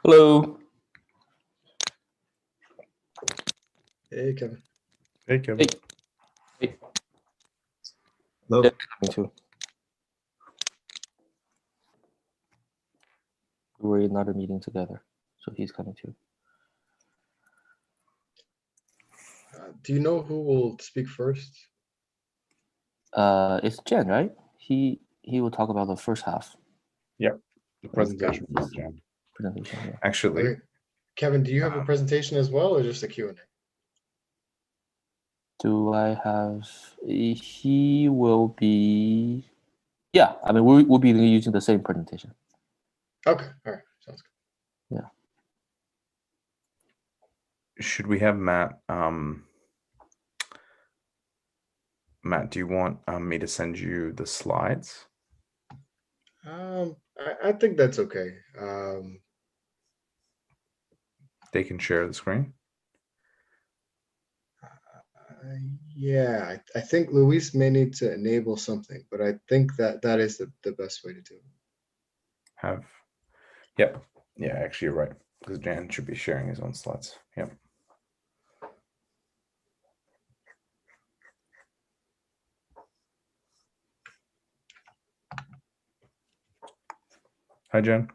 Hello. Hey, Kevin. Hey, Kevin. Hey. Hello. Yeah, coming too. We're in another meeting together, so he's coming too. Do you know who will speak first? It's Jen, right? He will talk about the first half Yep. The presentation from Jen. presentation. Yeah. Actually, Okay. Kevin, do you have a presentation as well, or just a Q&A? Do I have? He will be. Yeah, I mean we'll be using the same presentation. Okay, all right, sounds good. Yeah. should we have Matt? Matt, do you want me to send you the slides? I think that's okay. They can share the screen. Yeah, I think Luis may need to enable something, but I think that is the best way to do it. Yep. Yeah, actually, you're right. Because Jan should be sharing his own slides. Yep. Hi, Jen.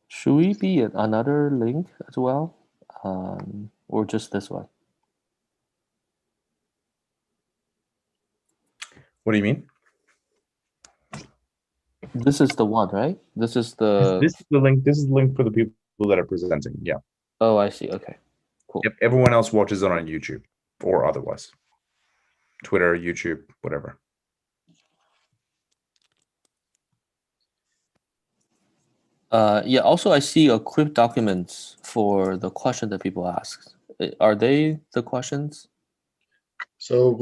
Should we be at another link as well, or just this one? What do you mean? This is the one, right? This is the. This is the link. This is the link for the people that are presenting. Yeah. Oh, I see. Okay, cool. Yep. Everyone else watches it on YouTube or otherwise. Twitter, YouTube, whatever. Yeah. Also, I see equipped documents for the question that people ask. Are they the questions? So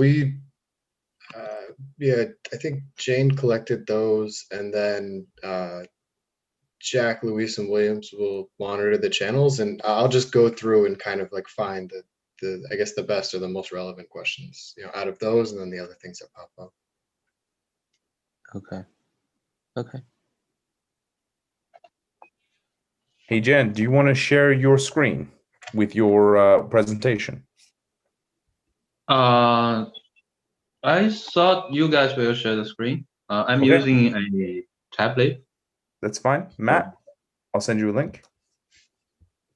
yeah, I think Jane collected those, and then Jack, Luis, and Williams will monitor the channels, and I'll just go through and kind of like find the I guess the best or the most relevant questions, out of those, and then the other things that pop up. Okay. Okay. Hey, Jen, do you want to share your screen with your presentation? I thought you guys will share the screen. I'm Okay. using a tablet. That's fine. Matt, I'll send you a link.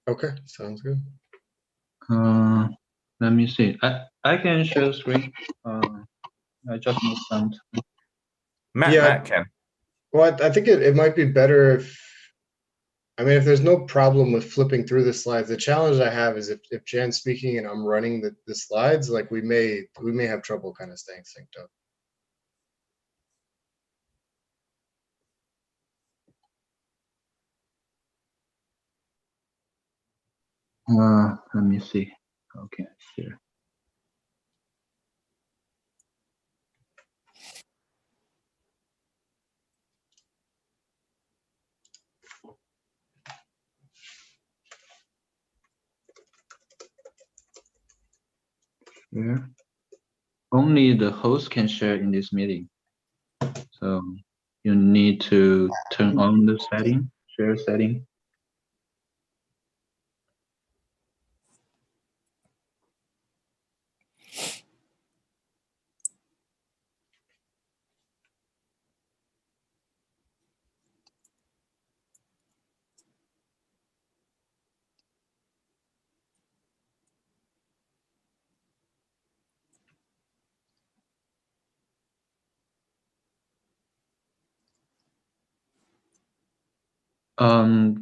Okay, sounds good. Let me see. I can share the screen. I just need some time. Matt can. Well, I think it might be better if there's no problem with flipping through the slides. The challenge I have is if Jan's speaking and I'm running the slides, like we may have trouble kind of staying synced up. Let me see. Okay, share. Share. Only the host can share in this meeting. So you need to turn on the setting, share setting.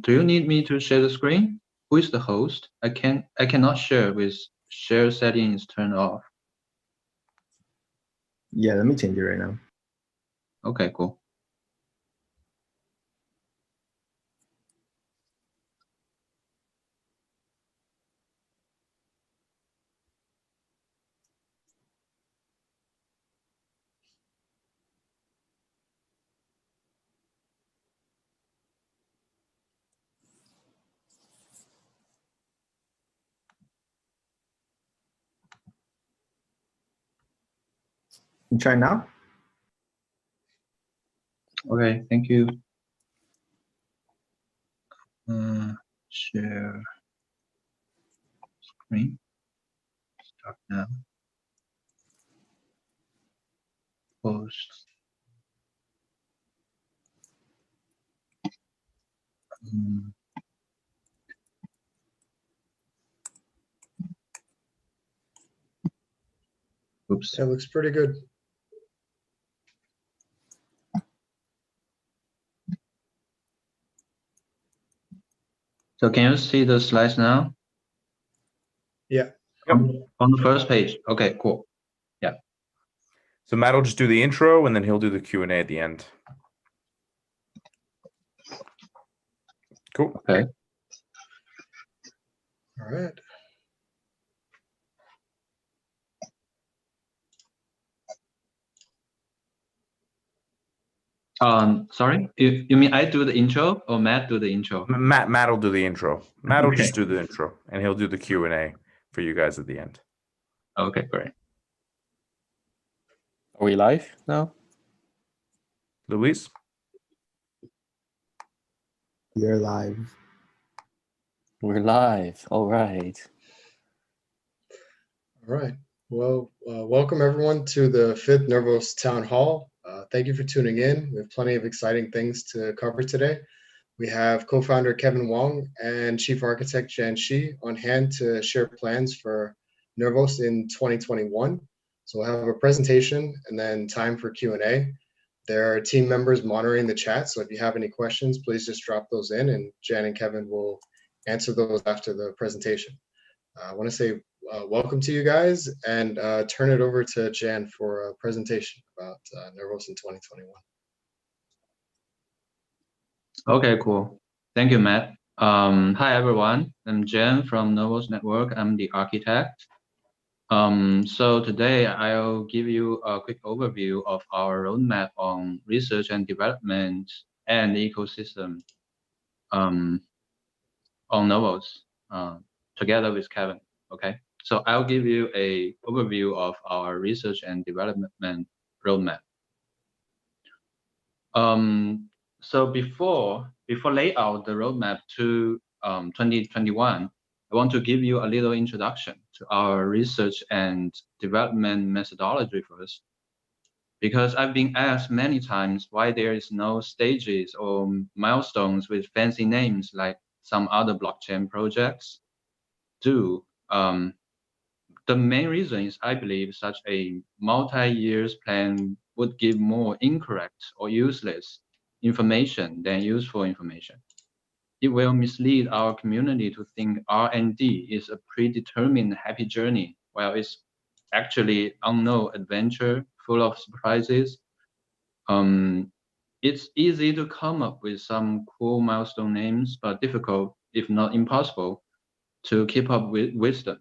Do you need me to share the screen? Who is the host? I cannot share with share settings turned off. Yeah, let me change it right now. Okay, cool. You try now? Okay, thank you. Share screen. Start now. Post. Oops. That looks pretty good. So can you see the slides now? Yeah. On the first page. Okay, cool. Yeah. So Matt will just do the intro and then he'll do the Q&A at the end. Cool. Okay. All right. Sorry, you mean I do the intro or Matt do the intro? Matt will do the intro. Matt will Okay. just do the intro and he'll do the Q&A for you guys at the end. Okay, great. Are we live now? Luis? You're live. We're live. All right. All right. Well, welcome everyone to the 5th Nervos Town Hall. Thank you for tuning in. We have plenty of exciting things to cover today. We have co-founder Kevin Wong and chief architect Jan Shi on hand to share plans for Nervos in 2021. So we'll have a presentation and then time for Q&A. There are team members monitoring the chat, so if you have any questions, please just drop those in and Jan and Kevin will answer those after the presentation. I want to say welcome to you guys and turn it over to Jan for a presentation about Nervos in 2021. Okay, cool. Thank you, Matt. Hi, everyone. I'm Jen from Nervos Network. I'm the architect. So today I'll give you a quick overview of our roadmap on research and development and ecosystem on Nervos together with Kevin. Okay, so I'll give you a overview of our research and development roadmap. So before lay out the roadmap to 2021, I want to give you a little introduction to our research and development methodology first, because I've been asked many times why there is no stages or milestones with fancy names like some other blockchain projects do. The main reason is I believe such a multi-year plan would give more incorrect or useless information than useful information. It will mislead our community to think R&D is a predetermined happy journey, while it's actually unknown adventure full of surprises. It's easy to come up with some cool milestone names, but difficult, if not impossible, to keep up with wisdom.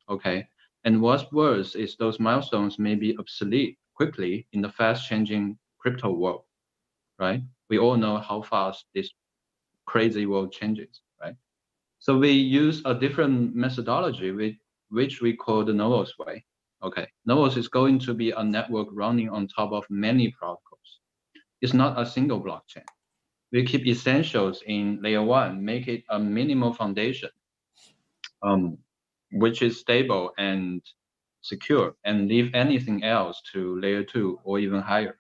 Okay. And what's worse is those milestones may be obsolete quickly in the fast-changing crypto world, right? We all know how fast this crazy world changes, right? So we use a different methodology, which we call the Nervos way. Okay, Nervos is going to be a network running on top of many protocols. It's not a single blockchain. We keep essentials in layer 1, make it a minimal foundation, which is stable and secure, and leave anything else to layer 2 or even higher.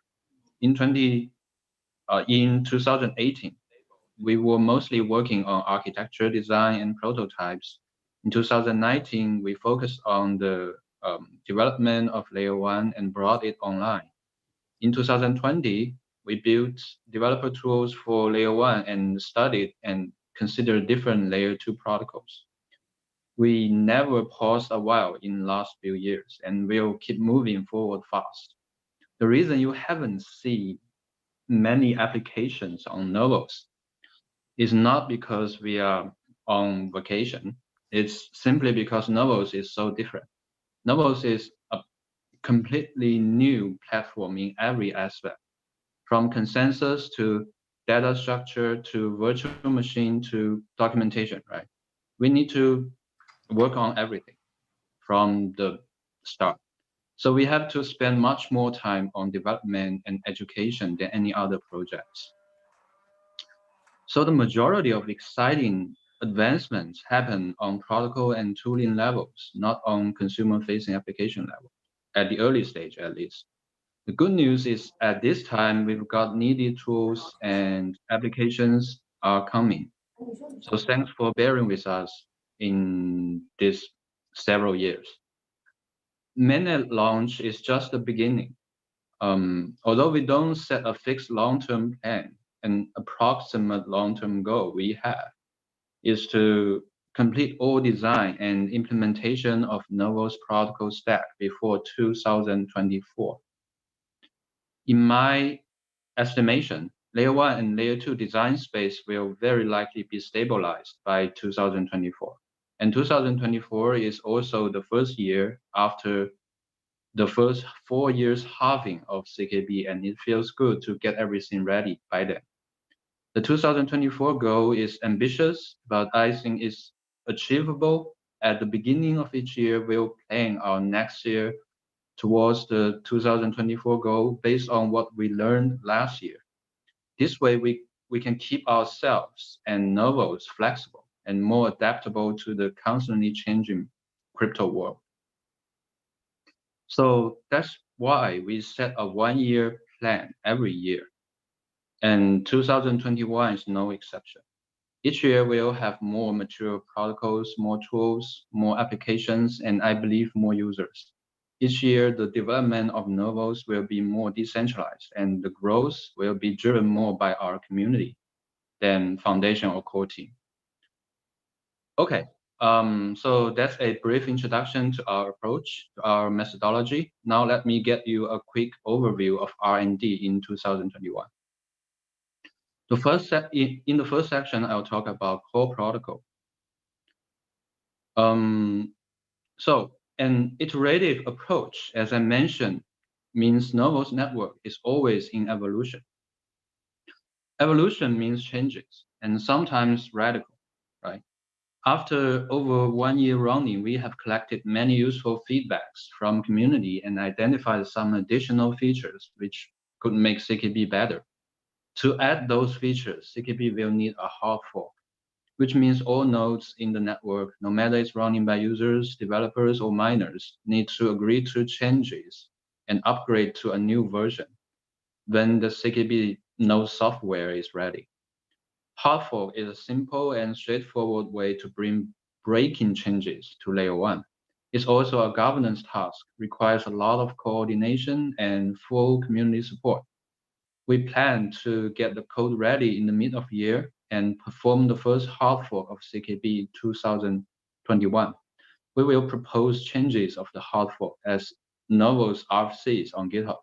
In 2018, we were mostly working on architecture design and prototypes. In 2019, we focused on the development of layer 1 and brought it online. In 2020, we built developer tools for layer 1 and studied and considered different layer 2 protocols. We never paused a while in the last few years, and we'll keep moving forward fast. The reason you haven't seen many applications on Nervos is not because we are on vacation. It's simply because Nervos is so different. Nervos is a completely new platform in every aspect, from consensus to data structure to virtual machine to documentation, right? We need to work on everything from the start. So we have to spend much more time on development and education than any other projects. So the majority of exciting advancements happen on protocol and tooling levels, not on consumer-facing application level, at the early stage at least. The good news is at this time, we've got needed tools and applications are coming. So thanks for bearing with us in this several years. Mainnet launch is just the beginning. Although we don't set a fixed long-term plan, an approximate long-term goal we have is to complete all design and implementation of Novo's protocol stack before 2024. In my estimation, Layer 1 and Layer 2 design space will very likely be stabilized by 2024. And 2024 is also the first year after the first 4 years halving of CKB, and it feels good to get everything ready by then. The 2024 goal is ambitious, but I think it's achievable. At the beginning of each year, we'll plan our next year towards the 2024 goal based on what we learned last year. This way, we can keep ourselves and Novos flexible and more adaptable to the constantly changing crypto world. So that's why we set a 1-year plan every year. And 2021 is no exception. Each year we'll have more mature protocols, more tools, more applications, and I believe more users. Each year, the development of Novos will be more decentralized and the growth will be driven more by our community than foundation or core team. Okay, so that's a brief introduction to our approach, to our methodology. Now let me get you a quick overview of R&D in 2021. In the first section, I'll talk about core protocol. So an iterative approach, as I mentioned, means Novo's network is always in evolution. Evolution means changes and sometimes radical, right? After over 1 year running, we have collected many useful feedbacks from community and identified some additional features which could make CKB better. To add those features, CKB will need a hard fork, which means all nodes in the network, no matter it's running by users, developers, or miners, need to agree to changes and upgrade to a new version when the CKB node software is ready. Hard fork is a simple and straightforward way to bring breaking changes to Layer 1. It's also a governance task, requires a lot of coordination and full community support. We plan to get the code ready in the mid of year and perform the first hard fork of CKB in 2021. We will propose changes of the hard fork as Novo's RFCs on GitHub.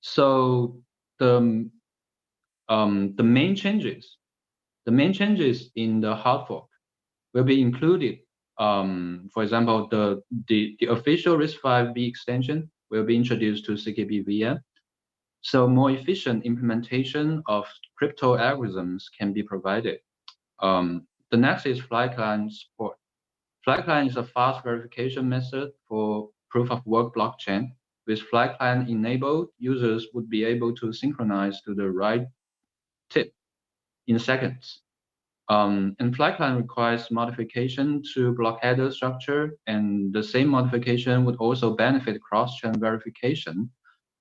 So the main changes in the hard fork will be included. For example, the official RISC-V extension will be introduced to CKB VM. So more efficient implementation of crypto algorithms can be provided. The next is FlyClient support. FlyClient is a fast verification method for proof of work blockchain. With FlyClient enabled, users would be able to synchronize to the right tip in seconds. And FlyClient requires modification to block header structure, and the same modification would also benefit cross-chain verification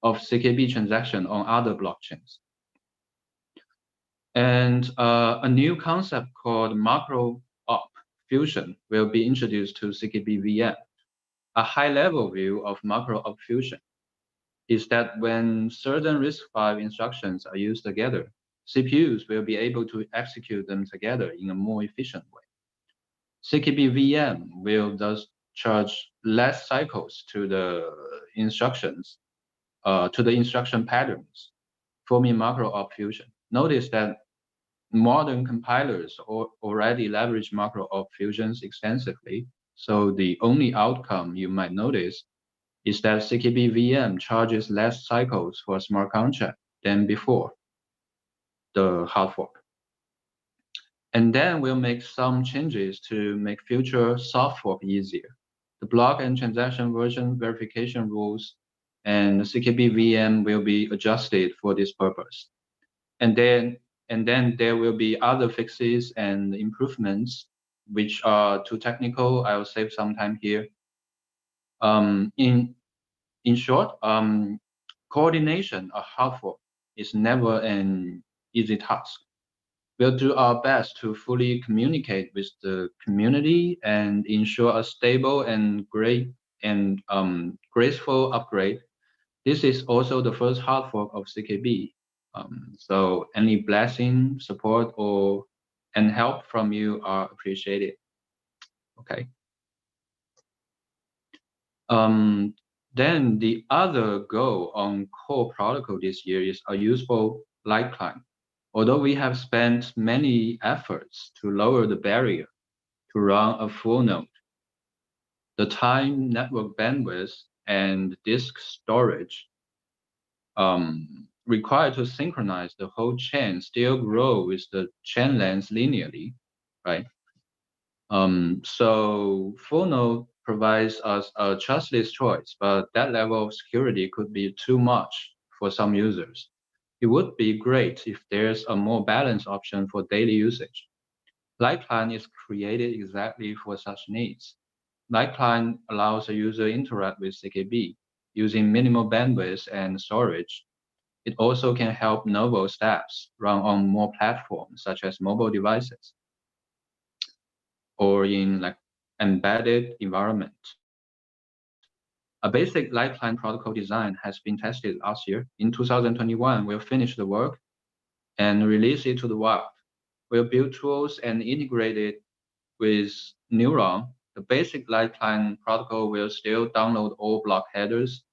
of CKB transaction on other blockchains. And a new concept called macro op fusion will be introduced to CKB VM. A high-level view of macro op fusion is that when certain RISC-V instructions are used together, CPUs will be able to execute them together in a more efficient way. CKB VM will thus charge less cycles to the instructions, to the instruction patterns, forming macro op fusion. Notice that modern compilers already leverage macro op fusions extensively, so the only outcome you might notice is that CKB VM charges less cycles for a smart contract than before the hard fork. And then we'll make some changes to make future soft fork easier. The block and transaction version verification rules and the CKB VM will be adjusted for this purpose. And then there will be other fixes and improvements which are too technical. I will save some time here. In short, coordination of hard fork is never an easy task. We'll do our best to fully communicate with the community and ensure a stable and graceful upgrade. This is also the first hard fork of CKB. So any blessing, support, and help from you are appreciated. Okay. Then the other goal on core protocol this year is a useful light client. Although we have spent many efforts to lower the barrier to run a full node, the time, network bandwidth, and disk storage required to synchronize the whole chain still grow with the chain length linearly, right? So full node provides us a trustless choice, but that level of security could be too much for some users. It would be great if there's a more balanced option for daily usage. Light Client is created exactly for such needs. Light Client allows a user to interact with CKB using minimal bandwidth and storage. It also can help novel steps run on more platforms, such as mobile devices or in like embedded environment. A basic light client protocol design has been tested last year. In 2021, we'll finish the work and release it to the wild. We'll build tools and integrate it with Neuron. The basic light client protocol will still download all block headers.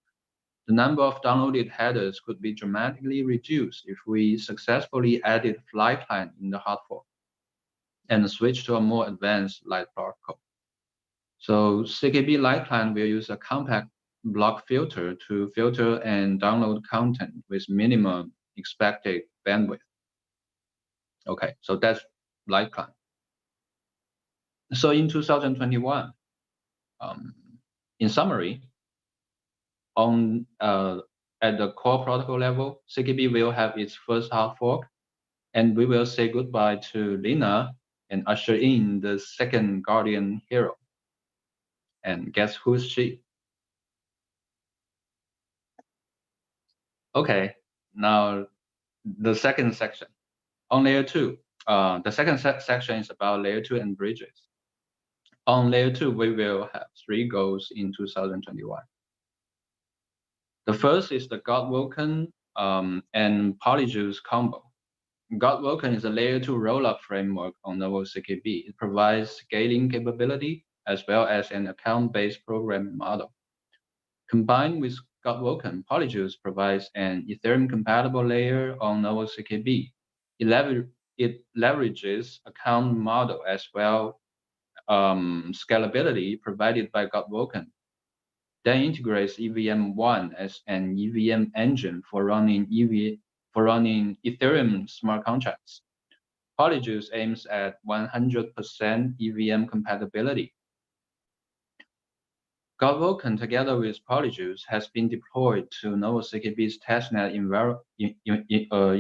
The number of downloaded headers could be dramatically reduced if we successfully added light client in the hard fork and switch to a more advanced light protocol. So CKB light client will use a compact block filter to filter and download content with minimum expected bandwidth. Okay, so that's light client. So in 2021, in summary, at the core protocol level, CKB will have its first hard fork, and we will say goodbye to Lina and usher in the second guardian hero. And guess who's she? Okay, now the second section. On layer 2, the second section is about layer 2 and bridges. On layer 2, we will have 3 goals in 2021. The first is the Godwoken and Polyjuice combo. Godwoken is a layer 2 rollup framework on Novo CKB. It provides scaling capability as well as an account-based programming model. Combined with Godwoken, Polyjuice provides an Ethereum-compatible layer on Novo CKB. It leverages account model as well scalability provided by Godwoken. Then integrates EVM1 as an EVM engine for running Ethereum smart contracts. Polyjuice aims at 100% EVM compatibility. Godwoken, together with Polyjuice, has been deployed to Novo CKB's testnet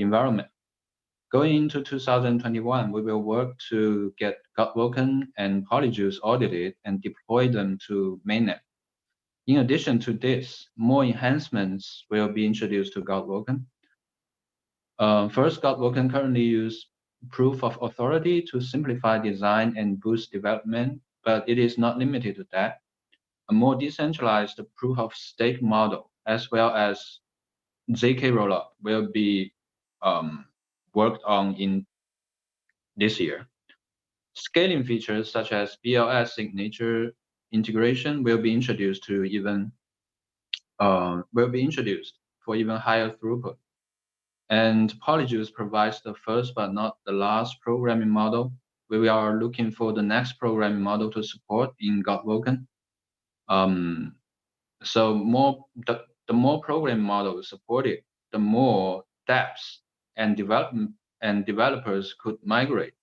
environment. Going into 2021, we will work to get Godwoken and Polyjuice audited and deploy them to mainnet. In addition to this, more enhancements will be introduced to Godwoken. First, Godwoken currently uses proof of authority to simplify design and boost development, but it is not limited to that. A more decentralized proof of stake model, as well as ZK rollup, will be worked on in this year. Scaling features such as BLS signature integration will be introduced for even higher throughput. And Polyjuice provides the first but not the last programming model. We are looking for the next programming model to support in Godwoken. So the more programming models supported, the more dApps and developers could migrate.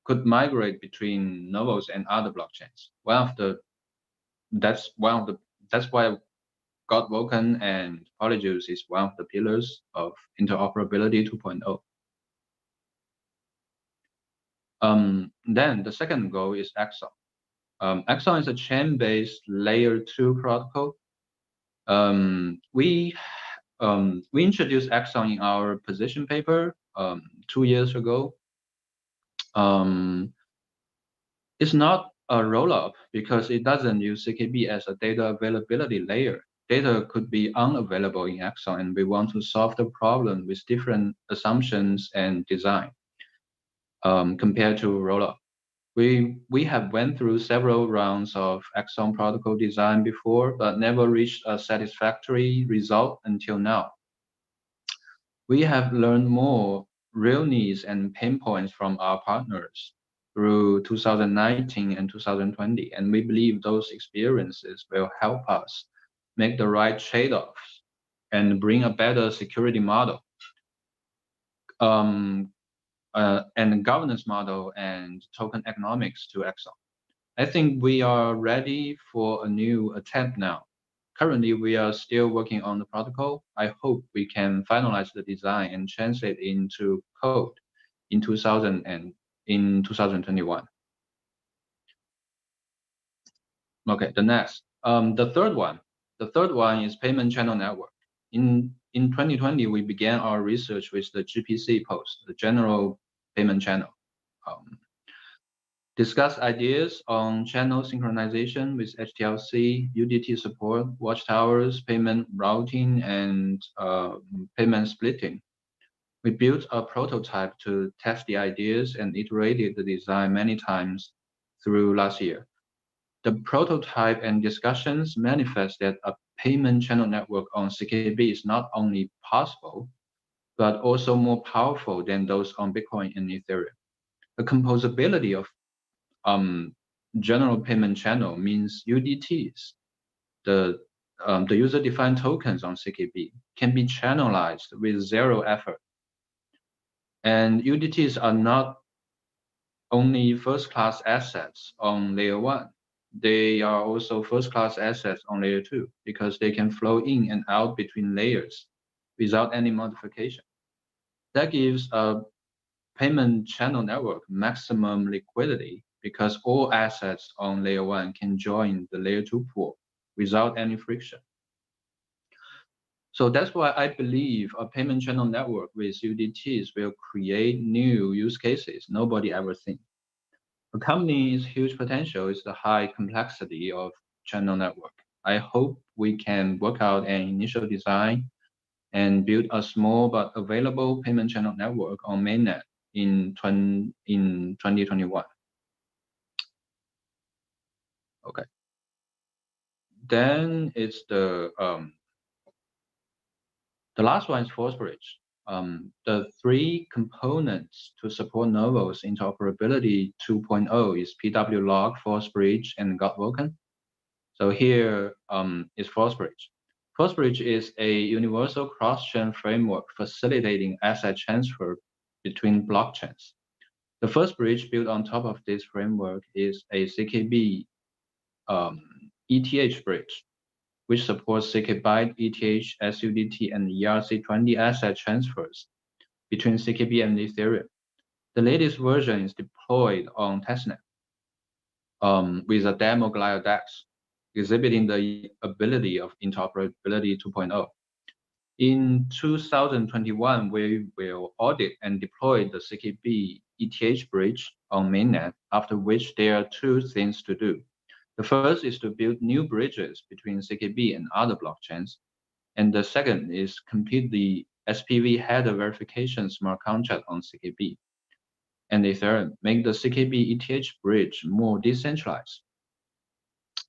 could migrate between Novos and other blockchains. That's why Godwoken and Polyjuice is one of the pillars of interoperability 2.0. Then the second goal is Axon. Axon is a chain-based layer 2 protocol. We introduced Axon in our position paper 2 years ago. It's not a rollup because it doesn't use CKB as a data availability layer. Data could be unavailable in Axon, and we want to solve the problem with different assumptions and design compared to rollup. We have went through several rounds of Axon protocol design before, but never reached a satisfactory result until now. We have learned more real needs and pain points from our partners through 2019 and 2020, and we believe those experiences will help us make the right trade-offs and bring a better security model and governance model and token economics to Axon. I think we are ready for a new attempt now. Currently, we are still working on the protocol. I hope we can finalize the design and translate into code in 2021. Okay, the next, the third one is payment channel network. In 2020, we began our research with the GPC post, the general payment channel. Discuss ideas on channel synchronization with HTLC, UDT support, watchtowers, payment routing, and payment splitting. We built a prototype to test the ideas and iterated the design many times through last year. The prototype and discussions manifest that a payment channel network on CKB is not only possible, but also more powerful than those on Bitcoin and Ethereum. The composability of general payment channel means UDTs, the user-defined tokens on CKB, can be channelized with zero effort. And UDTs are not only first-class assets on layer 1. They are also first-class assets on layer 2 because they can flow in and out between layers without any modification. That gives a payment channel network maximum liquidity because all assets on layer 1 can join the layer 2 pool without any friction. So that's why I believe a payment channel network with UDTs will create new use cases nobody ever seen. A company's huge potential is the high complexity of channel network. I hope we can work out an initial design and build a small but available payment channel network on mainnet in 2021. Okay. Then it's the last one is Force Bridge. The three components to support Novos interoperability 2.0 is PWLog, Force Bridge, and Godwoken. So here is Force Bridge. Force Bridge is a universal cross-chain framework facilitating asset transfer between blockchains. The first bridge built on top of this framework is a CKB ETH bridge, which supports CK byte, ETH, SUDT, and ERC20 asset transfers between CKB and Ethereum. The latest version is deployed on testnet with a demo Glio DEX, exhibiting the ability of interoperability 2.0. In 2021, we will audit and deploy the CKB ETH bridge on mainnet, after which there are two things to do. The first is to build new bridges between CKB and other blockchains. And the second is complete the SPV header verification smart contract on CKB and Ethereum, make the CKB ETH bridge more decentralized.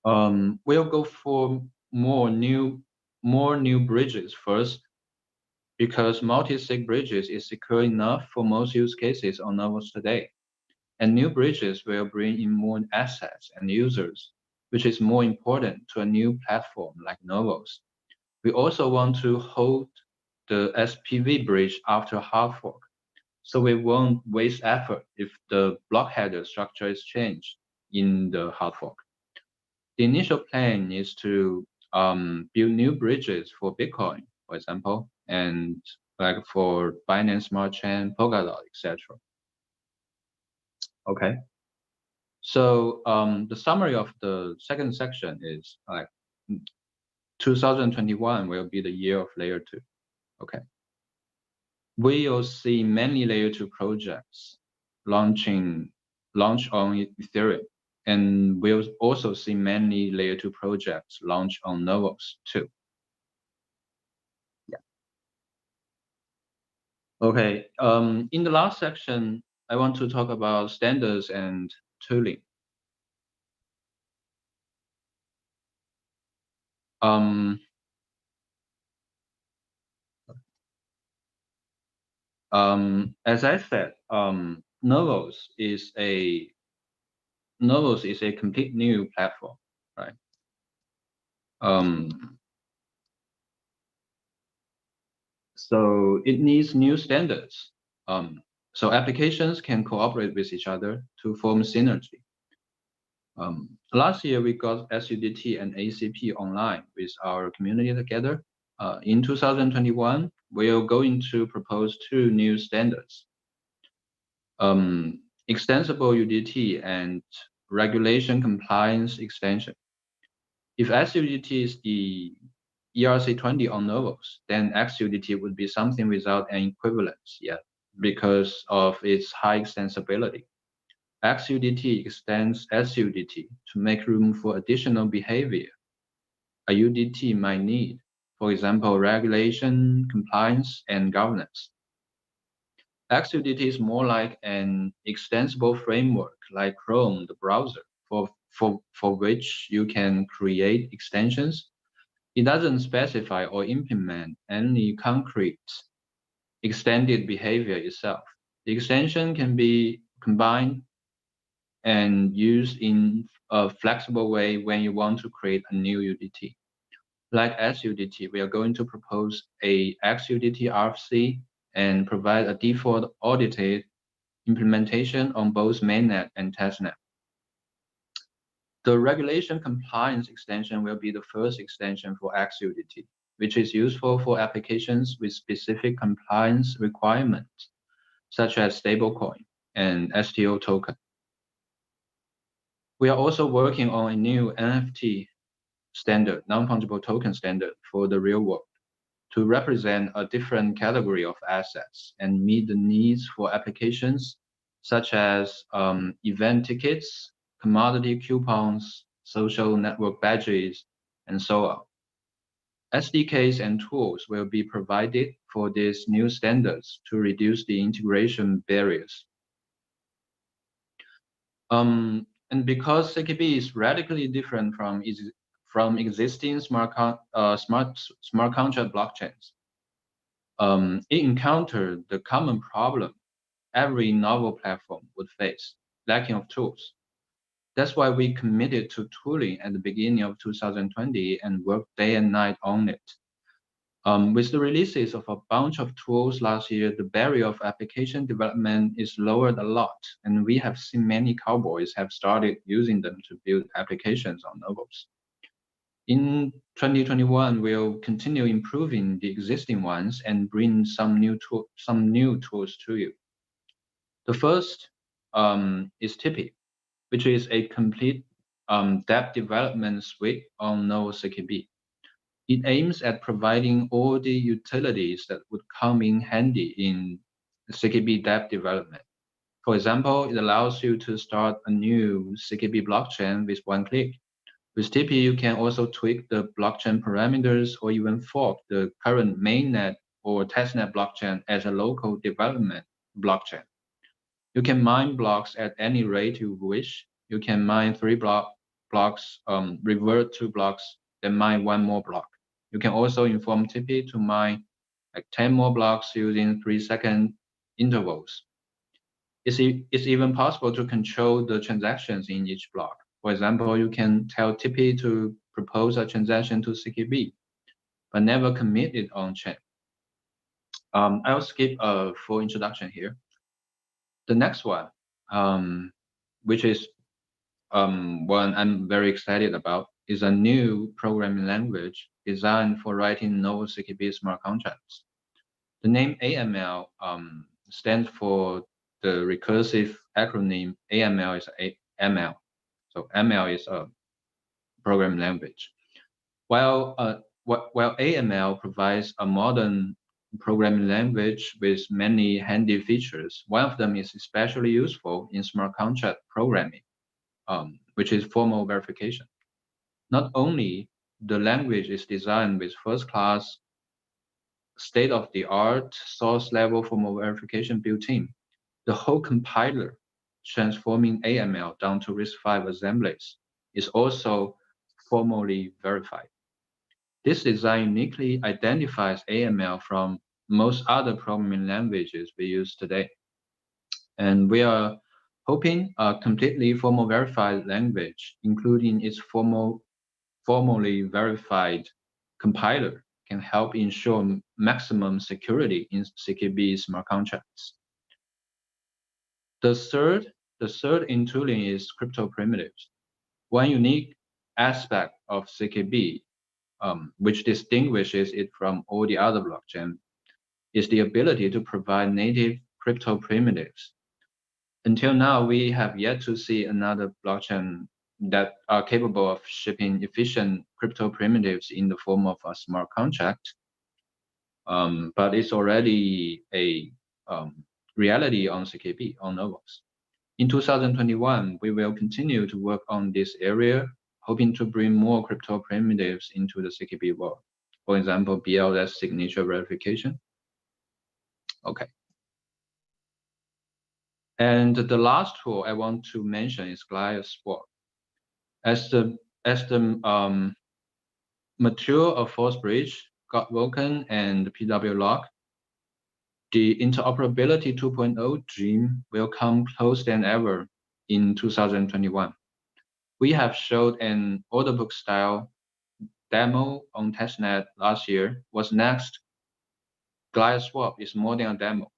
We'll go for more new bridges first, because multi-sig bridges is secure enough for most use cases on Novos today. And new bridges will bring in more assets and users, which is more important to a new platform like Novos. We also want to hold the SPV bridge after hard fork. So we won't waste effort if the block header structure is changed in the hard fork. The initial plan is to build new bridges for Bitcoin, for example, and like for Binance Smart Chain, Polkadot, etc. Okay. So the summary of the second section is like 2021 will be the year of layer 2. Okay. We'll see many layer 2 projects launch on Ethereum, and we'll also see many layer 2 projects launch on Novos too. Yeah. Okay. In the last section, I want to talk about standards and tooling. As I said, Novos is a complete new platform, right? So it needs new standards. So applications can cooperate with each other to form synergy. Last year, we got SUDT and ACP online with our community together. In 2021, we are going to propose 2 new standards. Extensible UDT and regulation compliance extension. If SUDT is the ERC20 on Novos, then XUDT would be something without an equivalence yet because of its high extensibility. XUDT extends SUDT to make room for additional behavior a UDT might need, for example, regulation, compliance, and governance. XUDT is more like an extensible framework like Chrome, the browser, for which you can create extensions. It doesn't specify or implement any concrete extended behavior itself. The extension can be combined and used in a flexible way when you want to create a new UDT. Like SUDT, we are going to propose a XUDT RFC and provide a default audited implementation on both mainnet and testnet. The regulation compliance extension will be the first extension for XUDT, which is useful for applications with specific compliance requirements, such as stablecoin and STO token. We are also working on a new NFT standard, non-fungible token standard for the real world to represent a different category of assets and meet the needs for applications such as event tickets, commodity coupons, social network badges, and so on. SDKs and tools will be provided for these new standards to reduce the integration barriers. And because CKB is radically different from existing smart contract blockchains, it encountered the common problem every novel platform would face, lacking of tools. That's why we committed to tooling at the beginning of 2020 and worked day and night on it. With the releases of a bunch of tools last year, the barrier of application development is lowered a lot, and we have seen many cowboys have started using them to build applications on Novos. In 2021, we'll continue improving the existing ones and bring some new tools to you. The first is Tipeee, which is a complete dApp development suite on Novos CKB. It aims at providing all the utilities that would come in handy in CKB dApp development. For example, it allows you to start a new CKB blockchain with one click. With Tipeee, you can also tweak the blockchain parameters or even fork the current mainnet or testnet blockchain as a local development blockchain. You can mine blocks at any rate you wish. You can mine 3 blocks, revert 2 blocks, then mine 1 more block. You can also inform Tipeee to mine like 10 more blocks using 3-second intervals. It's even possible to control the transactions in each block. For example, you can tell Tipeee to propose a transaction to CKB, but never commit it on chain. I'll skip a full introduction here. The next one, which is one I'm very excited about, is a new programming language designed for writing novel CKB smart contracts. The name AML stands for the recursive acronym AML is ML. So ML is a programming language. While AML provides a modern programming language with many handy features, one of them is especially useful in smart contract programming, which is formal verification. Not only the language is designed with first-class, state-of-the-art source-level formal verification built-in, the whole compiler transforming AML down to RISC-V assemblies is also formally verified. This design uniquely identifies AML from most other programming languages we use today. And we are hoping a completely formal verified language, including its formally verified compiler, can help ensure maximum security in CKB smart contracts. The third in tooling is crypto primitives. One unique aspect of CKB, which distinguishes it from all the other blockchains, is the ability to provide native crypto primitives. Until now, we have yet to see another blockchain that are capable of shipping efficient crypto primitives in the form of a smart contract. But it's already a reality on CKB, on Novos. In 2021, we will continue to work on this area, hoping to bring more crypto primitives into the CKB world. For example, BLS signature verification. Okay. And the last tool I want to mention is GlideSwap. As the mature of Force Bridge, Vulkan, and PW Lock, the interoperability 2.0 dream will come closer than ever in 2021. We have showed an order book style demo on testnet last year. What's next? GlideSwap is more than a demo.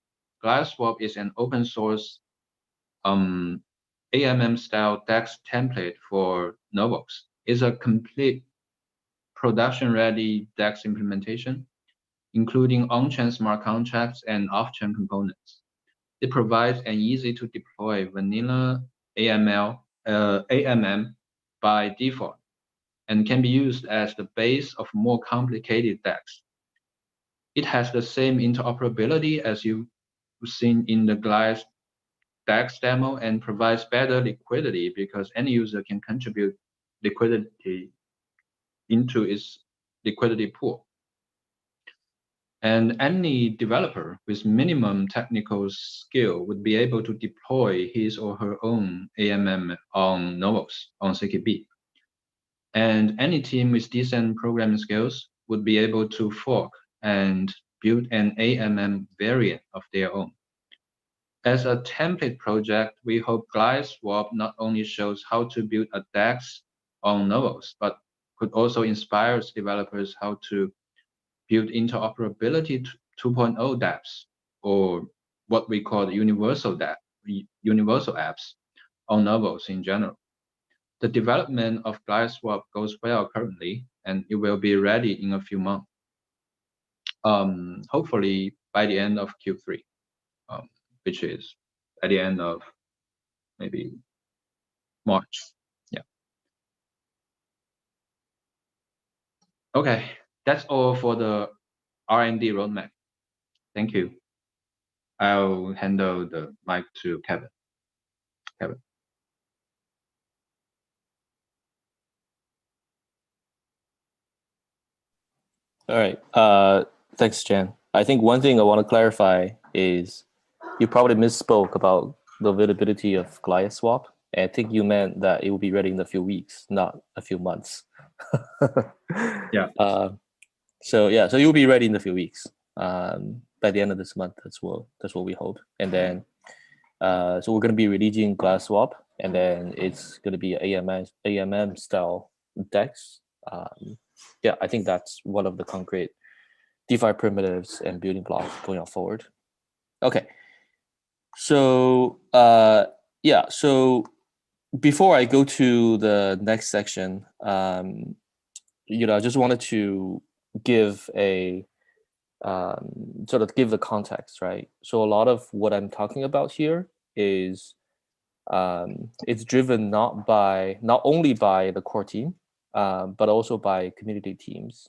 GlideSwap is an open source AMM style DEX template for Novos. It's a complete production ready DEX implementation, including on-chain smart contracts and off-chain components. It provides an easy to deploy vanilla AMM by default and can be used as the base of more complicated DEX. It has the same interoperability as you've seen in the Glide DEX demo and provides better liquidity because any user can contribute liquidity into its liquidity pool. And any developer with minimum technical skill would be able to deploy his or her own AMM on Novos, on CKB. And any team with decent programming skills would be able to fork and build an AMM variant of their own. As a template project, we hope GlideSwap not only shows how to build a DEX on Novos, but could also inspire developers how to build interoperability 2.0 dApps, or what we call the universal apps on Novos in general. The development of GlideSwap goes well currently, and it will be ready in a few months. Hopefully by the end of Q3, which is at the end of maybe March. Yeah. Okay, that's all for the R&D roadmap. Thank you. I'll handle the mic to Kevin. Kevin. All right. Thanks, Jan. I think one thing I want to clarify is you probably misspoke about the availability of GlideSwap. I think you meant that it will be ready in a few weeks, not a few months. Yeah. So you'll be ready in a few weeks. By the end of this month, that's what we hope. And then, so we're going to be releasing GlideSwap, and then it's going to be AMM style DEX. Yeah, I think that's one of the concrete DeFi primitives and building blocks going forward. Okay. So yeah, so before I go to the next section, I just wanted to give a sort of give the context, right? So a lot of what I'm talking about here is it's driven not only by the core team, but also by community teams.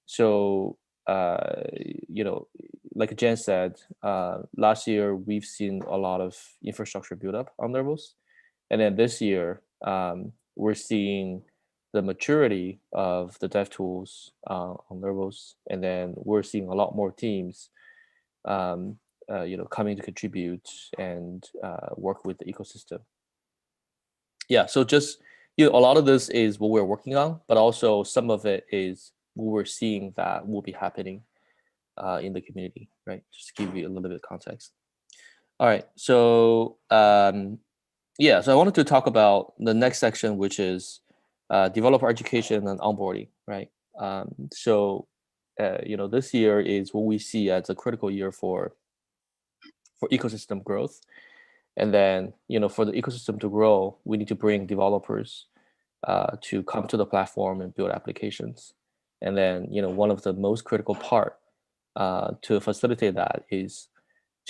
So like Jen said, last year we've seen a lot of infrastructure build up on Nervos, and then this year we're seeing the maturity of the dev tools on Nervos, and then we're seeing a lot more teams coming to contribute and work with the ecosystem. Yeah, so just a lot of this is what we're working on, but also some of it is what we're seeing that will be happening in the community, right? Just to give you a little bit of context. All right, so yeah, so I wanted to talk about the next section, which is developer education and onboarding, right? This year is what we see as a critical year for ecosystem growth. And then, for the ecosystem to grow, we need to bring developers to come to the platform and build applications. And then, one of the most critical part to facilitate that is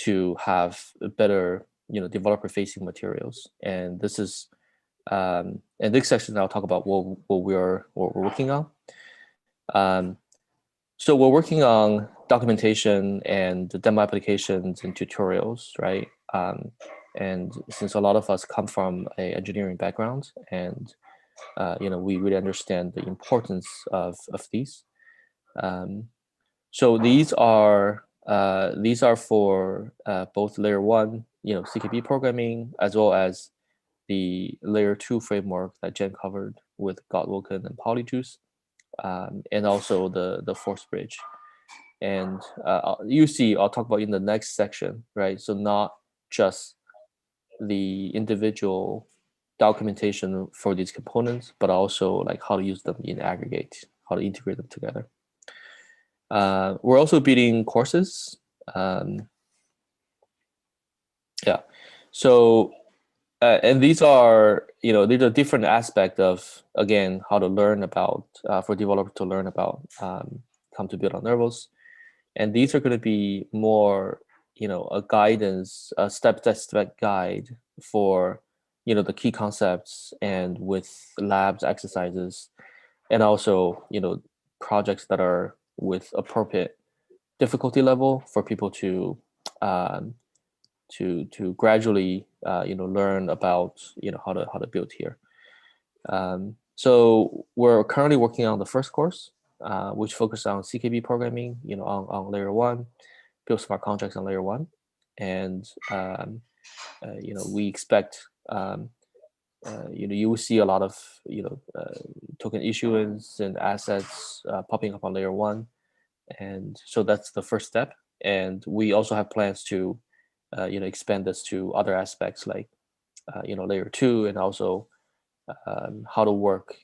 to have better, developer-facing materials. And this is, in this section, I'll talk about what we're working on. So we're working on documentation and demo applications and tutorials, right? And since a lot of us come from an engineering background, and we really understand the importance of these. So these are for both layer 1, CKB programming, as well as the layer 2 framework that Jen covered with Godwoken and Polyjuice, and also the Force Bridge. And you see, I'll talk about in the next section, right? So not just the individual documentation for these components, but also like how to use them in aggregate, how to integrate them together. We're also building courses. Yeah, so and these are different aspects of, again, how to learn about for developers to learn about come to build on Nervos. And these are going to be more, a guidance, a step-by-step guide for, the key concepts, and with labs, exercises, and also, projects that are with appropriate difficulty level for people to gradually, learn about, how to build here. So we're currently working on the first course, which focuses on CKB programming, on layer 1, build smart contracts on layer 1. And, we expect, you will see a lot of, token issuance and assets popping up on layer 1. And so that's the first step. And we also have plans to, expand this to other aspects like, layer 2, and also how to work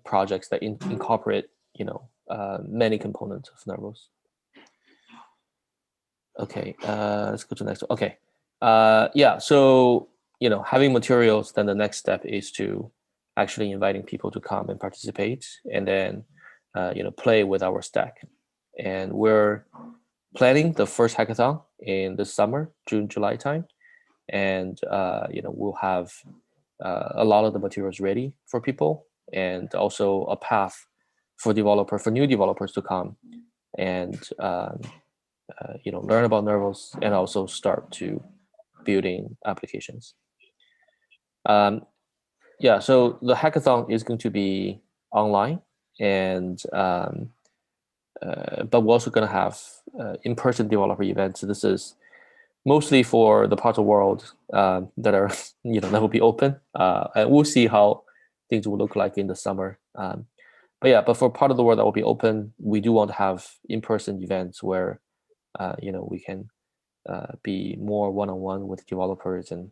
projects that incorporate, many components of Nervos. Okay, let's go to the next one. Okay, yeah, so, having materials, then the next step is to actually inviting people to come and participate, and then, play with our stack. And we're planning the first hackathon in this summer, June, July time. And, we'll have a lot of the materials ready for people, and also a path for new developers to come and, learn about Nervos, and also start to building applications. Yeah, so the hackathon is going to be online, and but we're also going to have in-person developer events. So this is mostly for the parts of the world that are that will be open, and we'll see how things will look like in the summer. But for part of the world that will be open, we do want to have in-person events where we can be more one-on-one with developers and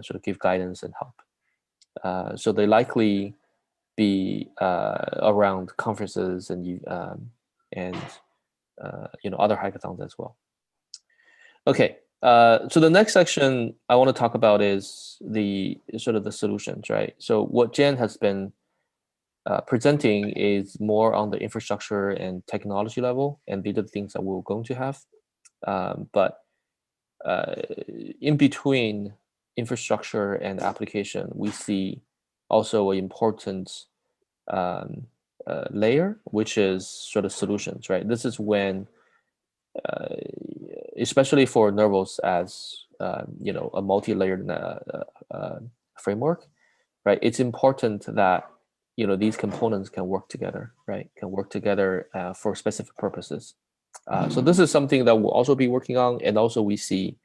sort of give guidance and help. So they likely be around conferences and other hackathons as well. Okay. So the next section I want to talk about is the sort of the solutions, right? So what Jen has been presenting is more on the infrastructure and technology level, and these are the things that we're going to have. But in between infrastructure and application, we see also an important layer, which is sort of solutions, right? This is when, especially for Nervos as a multi-layered framework, right? It's important that these components can work together, right? Can work together for specific purposes. So this is something that we'll also be working on, and also we see,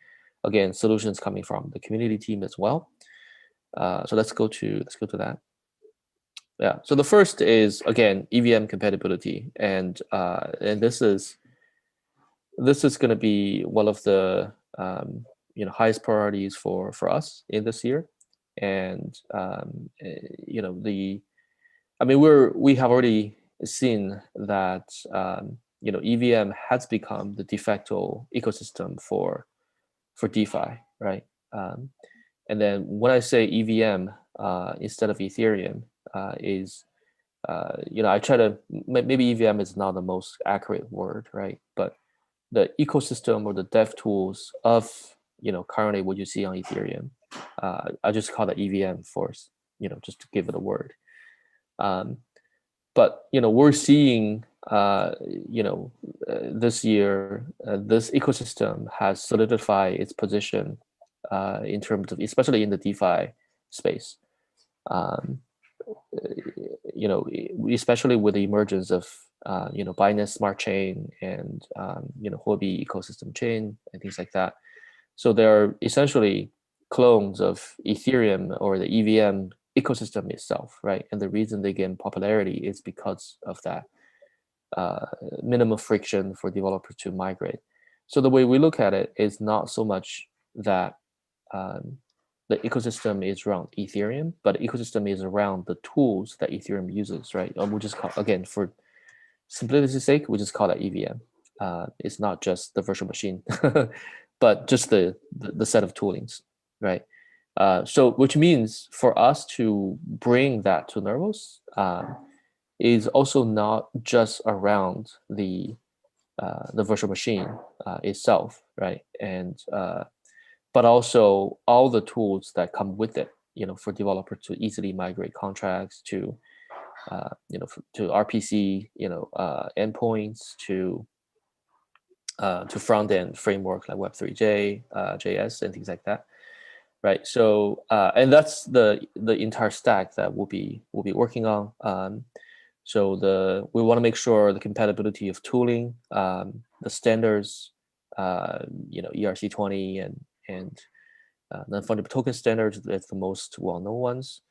again, solutions coming from the community team as well. So let's go to that. Yeah. So the first is, again, EVM compatibility, and this is going to be one of the highest priorities for us in this year, and we have already seen that EVM has become the de facto ecosystem for DeFi, right? And then when I say EVM instead of Ethereum, is I try to, maybe EVM is not the most accurate word, right? But the ecosystem or the dev tools of currently what you see on Ethereum, I just call it EVM for just to give it a word. But we're seeing this year this ecosystem has solidified its position in terms of, especially in the DeFi space. Especially with the emergence of Binance Smart Chain and Huobi ecosystem chain and things like that. So they're essentially clones of Ethereum or the EVM ecosystem itself, right? And the reason they gain popularity is because of that minimum friction for developers to migrate. So the way we look at it is not so much that the ecosystem is around Ethereum, but the ecosystem is around the tools that Ethereum uses, right? We'll just call, again, for simplicity's sake, we just call that EVM. It's not just the virtual machine, but just the set of toolings, right? So which means for us to bring that to Nervos is also not just around the virtual machine itself, right? And but also all the tools that come with it, for developers to easily migrate contracts to, to RPC, endpoints, to front end framework like Web3j, JS, and things like that, right? So and that's the entire stack that we'll be working on. So we want to make sure the compatibility of tooling, the standards, ERC20 and non-fungible token standards, that's the most well-known ones,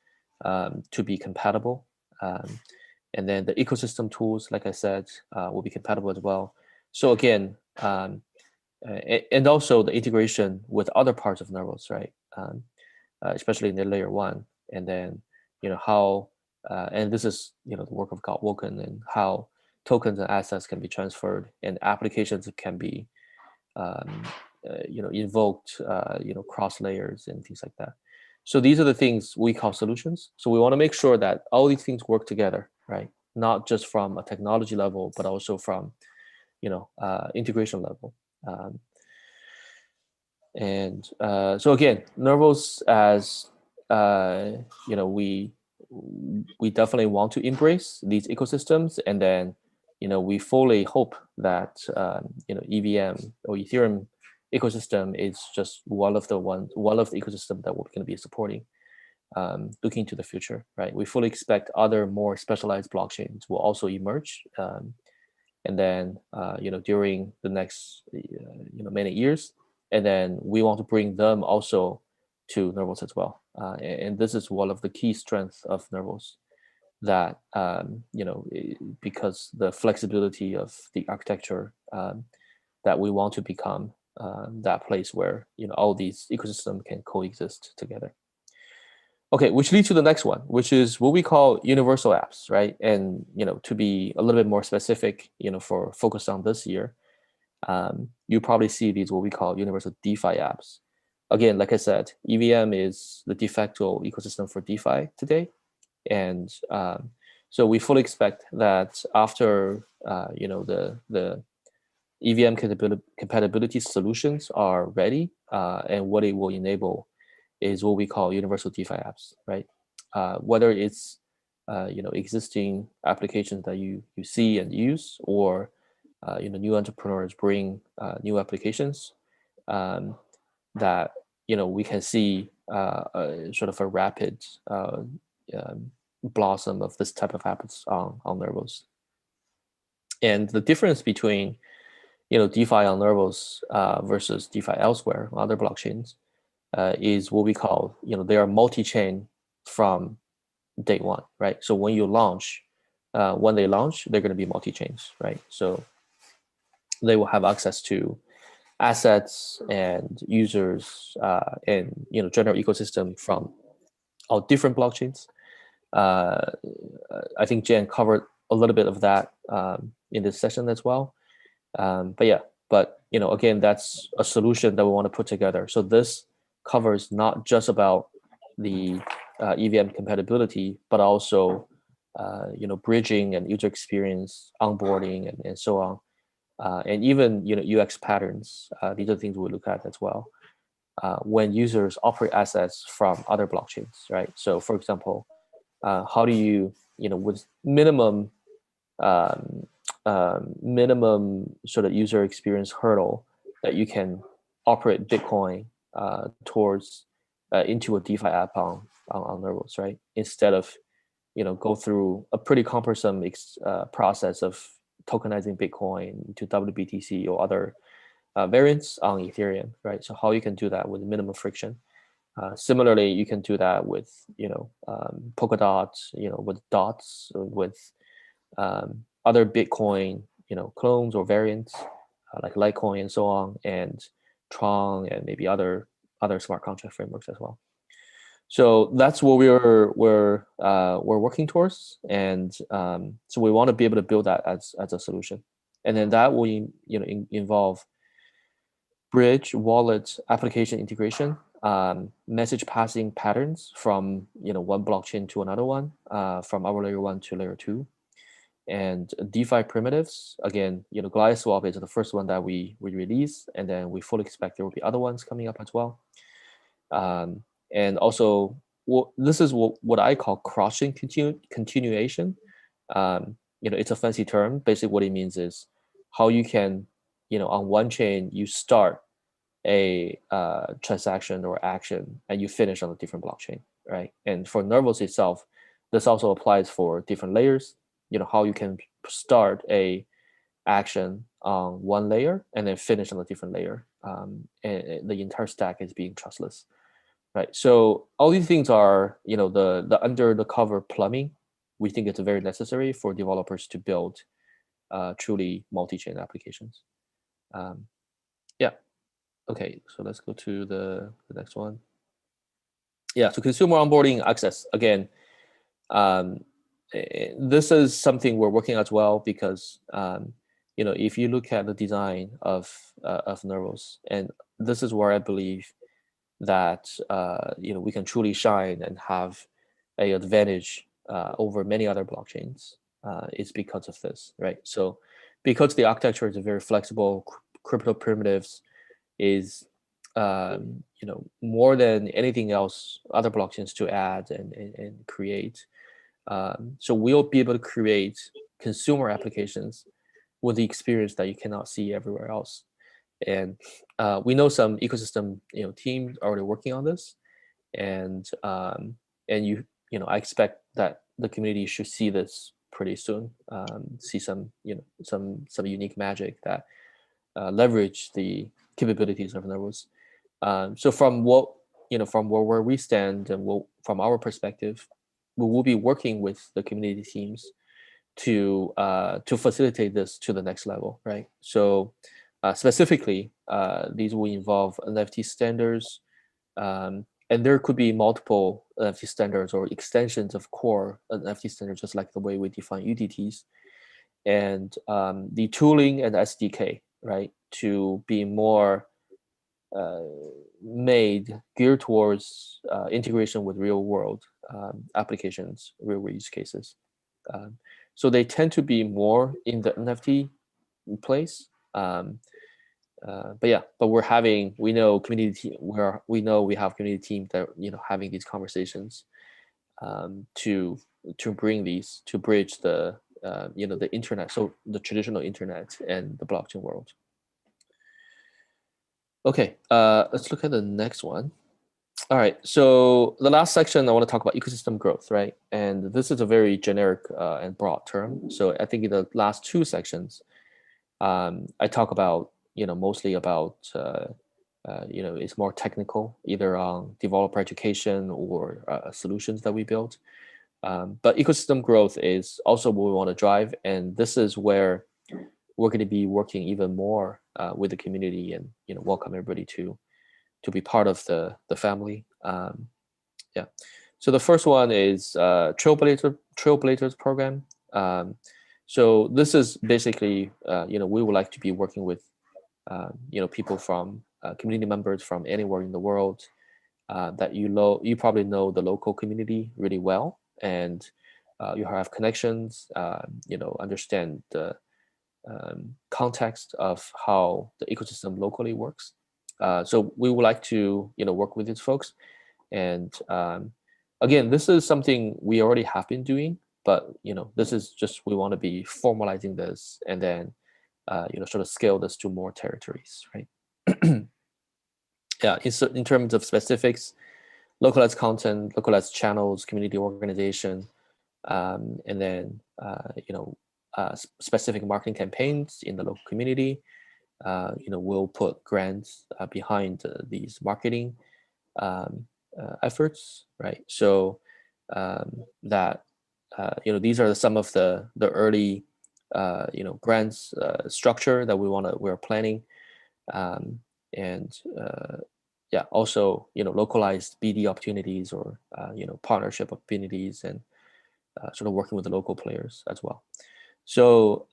to be compatible. And then the ecosystem tools, like I said, will be compatible as well. So again, and also the integration with other parts of Nervos, right? Especially in the layer one, and then how, and this is the work of Woken, and how tokens and assets can be transferred and applications can be invoked, cross layers and things like that. So these are the things we call solutions. So we want to make sure that all these things work together, right? Not just from a technology level, but also from, integration level. So again, Nervos, as we definitely want to embrace these ecosystems, and then we fully hope that EVM or Ethereum ecosystem is just one of the ecosystem that we're going to be supporting, looking to the future, right? We fully expect other more specialized blockchains will also emerge, and then during the next many years, and then we want to bring them also to Nervos as well, and this is one of the key strengths of Nervos, that because the flexibility of the architecture, that we want to become that place where all these ecosystems can coexist together. Okay, which leads to the next one, which is what we call universal apps, right? And to be a little bit more specific, for focus on this year, you probably see these what we call universal DeFi apps. Again, like I said, EVM is the de facto ecosystem for DeFi today, and so we fully expect that after the EVM compatibility solutions are ready, and what it will enable is what we call universal DeFi apps, right? Whether it's existing applications that you see and use, or new entrepreneurs bring new applications that we can see sort of a rapid blossom of this type of apps on Nervos. And the difference between DeFi on Nervos versus DeFi elsewhere on other blockchains is what we call they are multi-chain from day one, right? So when you launch, when they launch, they're going to be multi-chains, right? So they will have access to assets and users and general ecosystem from all different blockchains. I think Jen covered a little bit of that in this session as well. But again, that's a solution that we want to put together. So this covers not just about the EVM compatibility, but also bridging and user experience, onboarding, and so on. And even UX patterns. These are things we look at as well when users operate assets from other blockchains, right? So, for example, how do you with minimum sort of user experience hurdle that you can operate Bitcoin towards into a DeFi app on Nervos, right? Instead of go through a pretty cumbersome process of tokenizing Bitcoin to WBTC or other variants on Ethereum, right? So how you can do that with minimum friction. Similarly, you can do that with Polkadot, with dots, with other Bitcoin clones or variants like Litecoin and so on, and Tron, and maybe other smart contract frameworks as well. So that's what we're working towards, and so we want to be able to build that as a solution, and then that will involve bridge, wallet, application integration, message passing patterns from one blockchain to another one, from our layer 1 to layer 2, and DeFi primitives. Again, Glide Swap is the first one that we release, and then we fully expect there will be other ones coming up as well. And also, this is what I call crossing continuation. It's a fancy term. Basically, what it means is how you can, on one chain, you start a transaction or action and you finish on a different blockchain, right? And for Nervos itself, this also applies for different layers. How you can start a action on one layer and then finish on a different layer, and the entire stack is being trustless. Right. So all these things are, the under the cover plumbing. We think it's very necessary for developers to build truly multi-chain applications. Yeah. Okay. So let's go to the next one. Yeah. So consumer onboarding access. Again, this is something we're working as well, because if you look at the design of Nervos, and this is where I believe that we can truly shine and have a advantage over many other blockchains, is because of this, right? So because the architecture is very flexible, crypto primitives is more than anything else other blockchains to add and create. So we'll be able to create consumer applications with the experience that you cannot see everywhere else. And we know some ecosystem teams are already working on this, and I expect that the community should see this pretty soon. See some some unique magic that leverage the capabilities of Nervos. So from where we stand, and from our perspective, we will be working with the community teams to facilitate this to the next level, right? So specifically, these will involve NFT standards, and there could be multiple NFT standards or extensions of core NFT standards, just like the way we define UDTs, and the tooling and SDK, right, to be more made geared towards integration with real world applications, real world use cases. So they tend to be more in the NFT place. But yeah, but we know community, we know we have community team that having these conversations to bring these to bridge the the internet, so the traditional internet and the blockchain world. Okay, let's look at the next one. All right, so the last section I want to talk about ecosystem growth, right? And this is a very generic and broad term. So I think in the last two sections, I talk about mostly about it's more technical, either on developer education or solutions that we build. But ecosystem growth is also what we want to drive, and this is where we're going to be working even more with the community, and welcome everybody to be part of the family. Yeah. So the first one is Trailblazers program. So this is basically we would like to be working with people from community members from anywhere in the world that you probably know the local community really well, and you have connections, understand the context of how the ecosystem locally works. So we would like to work with these folks, and again, this is something we already have been doing, but this is just, we want to be formalizing this, and then sort of scale this to more territories, right? Yeah, in terms of specifics, localized content, localized channels, community organization, and then specific marketing campaigns in the local community. We'll put grants behind these marketing efforts, right? So that these are some of the early grants structure that we're planning, and yeah, also localized BD opportunities, or partnership opportunities, and sort of working with the local players as well. So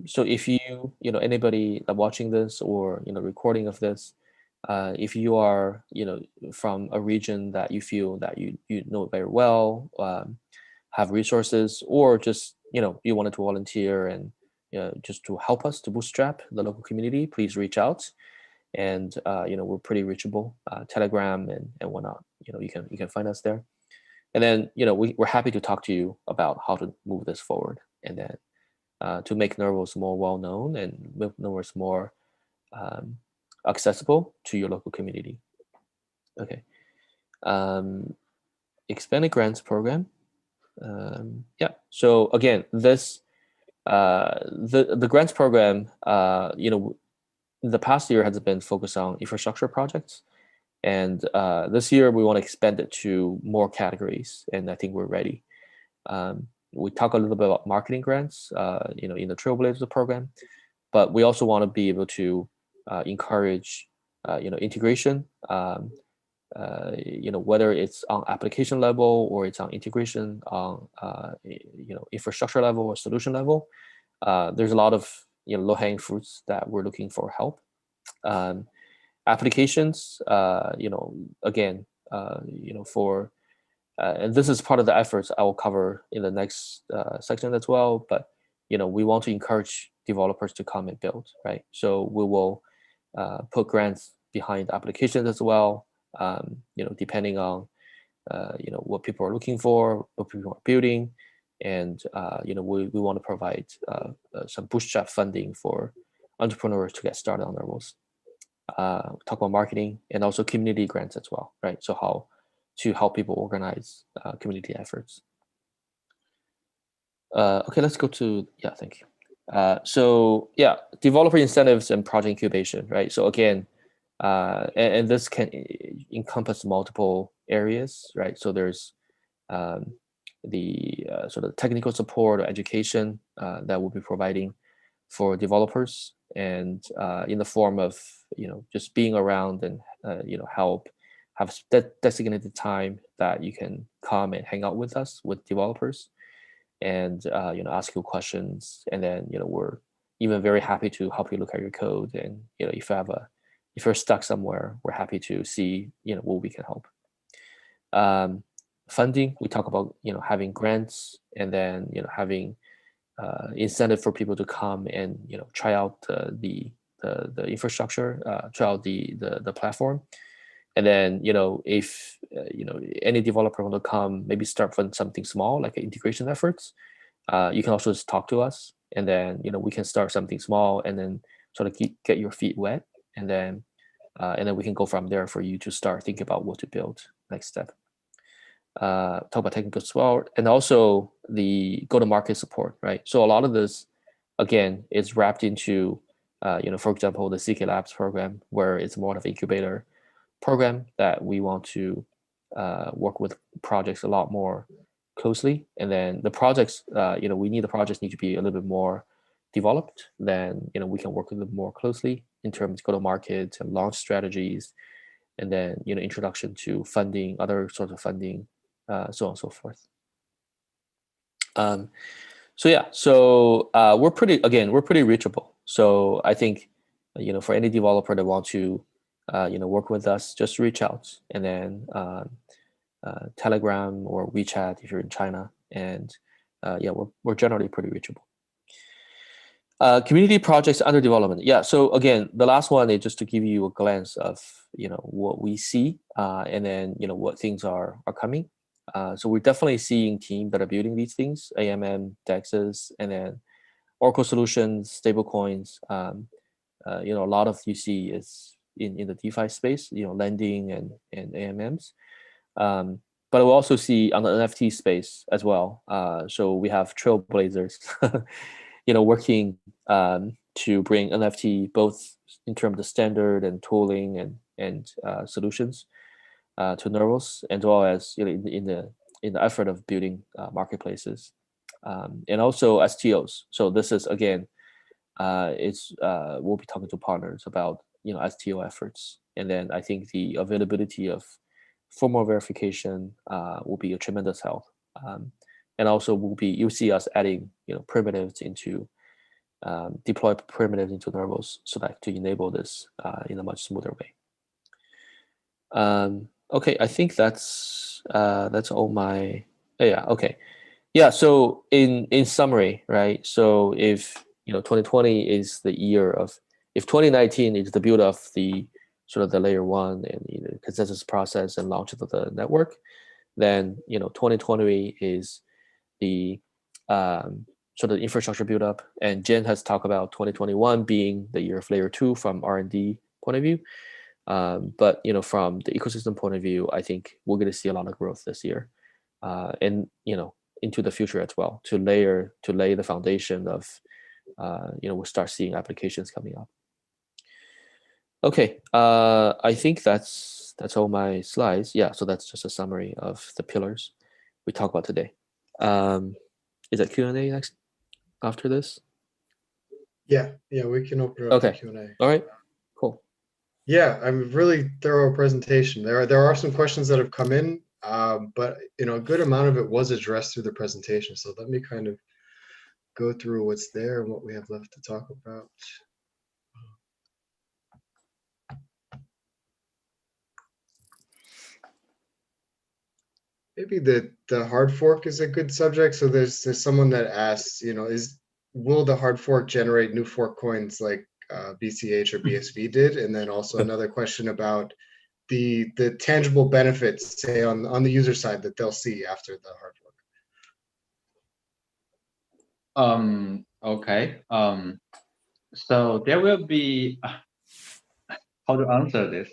so if anybody watching this, or recording of this, if you are from a region that you feel that you know very well, have resources, or just you wanted to volunteer and just to help us to bootstrap the local community, please reach out. And we're pretty reachable, Telegram and whatnot. You can find us there. And then we're happy to talk to you about how to move this forward, and then to make Nervos more well known, and make Nervos more accessible to your local community. Okay. Expanded grants program. Yeah. So again, this the grants program, the past year has been focused on infrastructure projects, and this year we want to expand it to more categories, and I think we're ready. We talk a little bit about marketing grants, in the Trailblazers program, but we also want to be able to encourage, integration, whether it's on application level, or it's on integration on, infrastructure level or solution level. There's a lot of low-hanging fruits that we're looking for help. Applications, again, for and this is part of the efforts I will cover in the next section as well. But we want to encourage developers to come and build, right? So we will put grants behind applications as well. Depending on what people are looking for, what people are building, and we want to provide some bootstrap funding for entrepreneurs to get started on their roles. Talk about marketing and also community grants as well, right? So how to help people organize community efforts. Okay, let's go to, yeah, thank you. So yeah, developer incentives and project incubation, right? So again, and this can encompass multiple areas, right? So there's the sort of technical support or education that we'll be providing for developers, and in the form of just being around and help, have designated time that you can come and hang out with us, with developers, and ask you questions, and then we're even very happy to help you look at your code. And if you're stuck somewhere, we're happy to see what we can help. Funding, we talk about having grants, and then having incentive for people to come and try out the infrastructure, try out the platform. And then if any developer want to come, maybe start from something small like integration efforts, you can also just talk to us, and then we can start something small and then sort of get your feet wet, and then we can go from there for you to start thinking about what to build next step. Talk about technical support, and also the go-to-market support, right? So a lot of this, again, is wrapped into, for example, the CK Labs program, where it's more of an incubator program that we want to work with projects a lot more closely. And then the projects, we need the projects need to be a little bit more developed. Then we can work with them more closely in terms of go-to-market and launch strategies, and then introduction to funding, other sorts of funding, so on and so forth. So we're pretty reachable. So I think for any developer that want to work with us, just reach out, and then Telegram or WeChat if you're in China, and we're generally pretty reachable. Community projects under development. Yeah. So again, the last one is just to give you a glance of what we see, and then what things are coming. So we're definitely seeing teams that are building these things: AMM, DEXs, and then Oracle solutions, stablecoins. A lot of you see is in the DeFi space, lending and AMMs. But we'll also see on the NFT space as well. So we have trailblazers, working to bring NFT both in terms of standard and tooling and solutions to Nervos, as well as in the effort of building marketplaces, and also STOs. So this is again, we'll be talking to partners about STO efforts, and then I think the availability of formal verification will be a tremendous help, and also you'll see us adding primitives into deploy primitives into Nervos so that to enable this in a much smoother way. Okay, I think that's all my. Yeah. Okay. Yeah. So in summary, right? So if 2020 is the year of, if 2019 is the build of the sort of the layer one and consensus process and launch of the network, then 2020 is the sort of infrastructure build up. And Jen has talked about 2021 being the year of layer two from R&D point of view. But from the ecosystem point of view, I think we're going to see a lot of growth this year, and into the future as well, to lay the foundation of we'll start seeing applications coming up. Okay, I think that's all my slides. Yeah, so that's just a summary of the pillars we talked about today. Is that Q&A next after this? Yeah, we can open it up to Okay. Q&A. All right, cool. Yeah, I'm really thorough presentation. There are some questions that have come in, but a good amount of it was addressed through the presentation. So let me kind of go through what's there and what we have left to talk about. Maybe the hard fork is a good subject. So there's someone that asks, will the hard fork generate new fork coins like BCH or BSV did? And then also another question about the tangible benefits, say on the user side, that they'll see after the hard fork. Okay. So there will be how to answer this.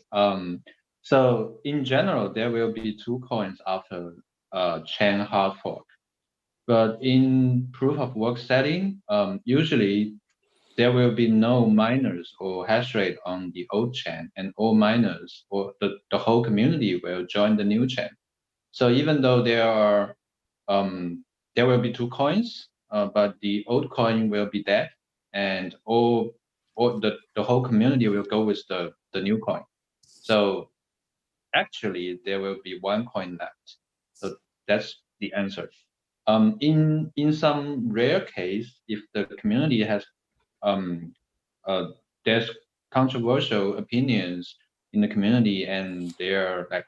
So in general, there will be 2 coins after chain hard fork. But in proof of work setting, usually there will be no miners or hash rate on the old chain, and all miners or the whole community will join the new chain. So even though there will be 2 coins, but the old coin will be dead, and all the whole community will go with the new coin. So actually there will be 1 coin left. So that's the answer. In some rare case, if the community has there's controversial opinions in the community, and they're like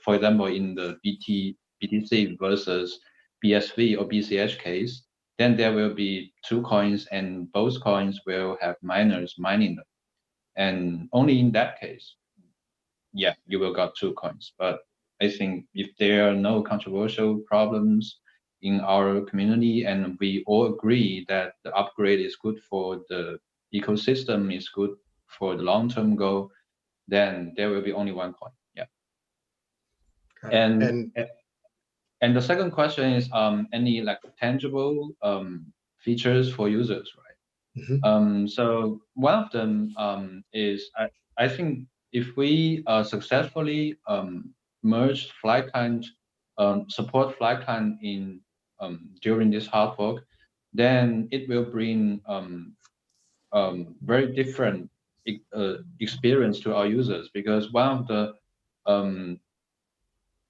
for example, in the BTC versus BSV or BCH case, then there will be two coins, and both coins will have miners mining them, and only in that case, yeah, you will got two coins. But I think if there are no controversial problems in our community, and we all agree that the upgrade is good for the ecosystem, is good for the long-term goal, then there will be only one coin. Yeah. And the second question is any like tangible features for users, right? Mhm. So one of them is I think if we successfully merge flight client, support flight client in during this hard fork, then it will bring very different experience to our users, because one of the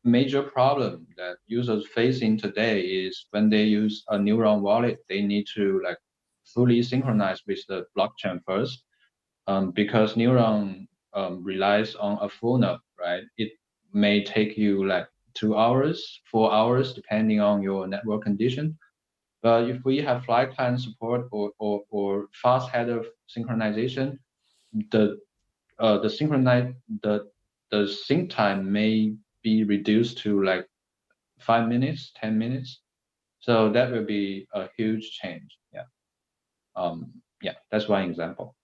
major problem that users facing today is when they use a Neuron wallet, they need to like fully synchronize with the blockchain first, because Neuron relies on a full node, right? It may take you like 2 hours, 4 hours, depending on your network condition. But if we have flight client support or fast header synchronization, the the sync time may be reduced to like 5 minutes, 10 minutes. So that will be a huge change. Yeah. Yeah, that's one example.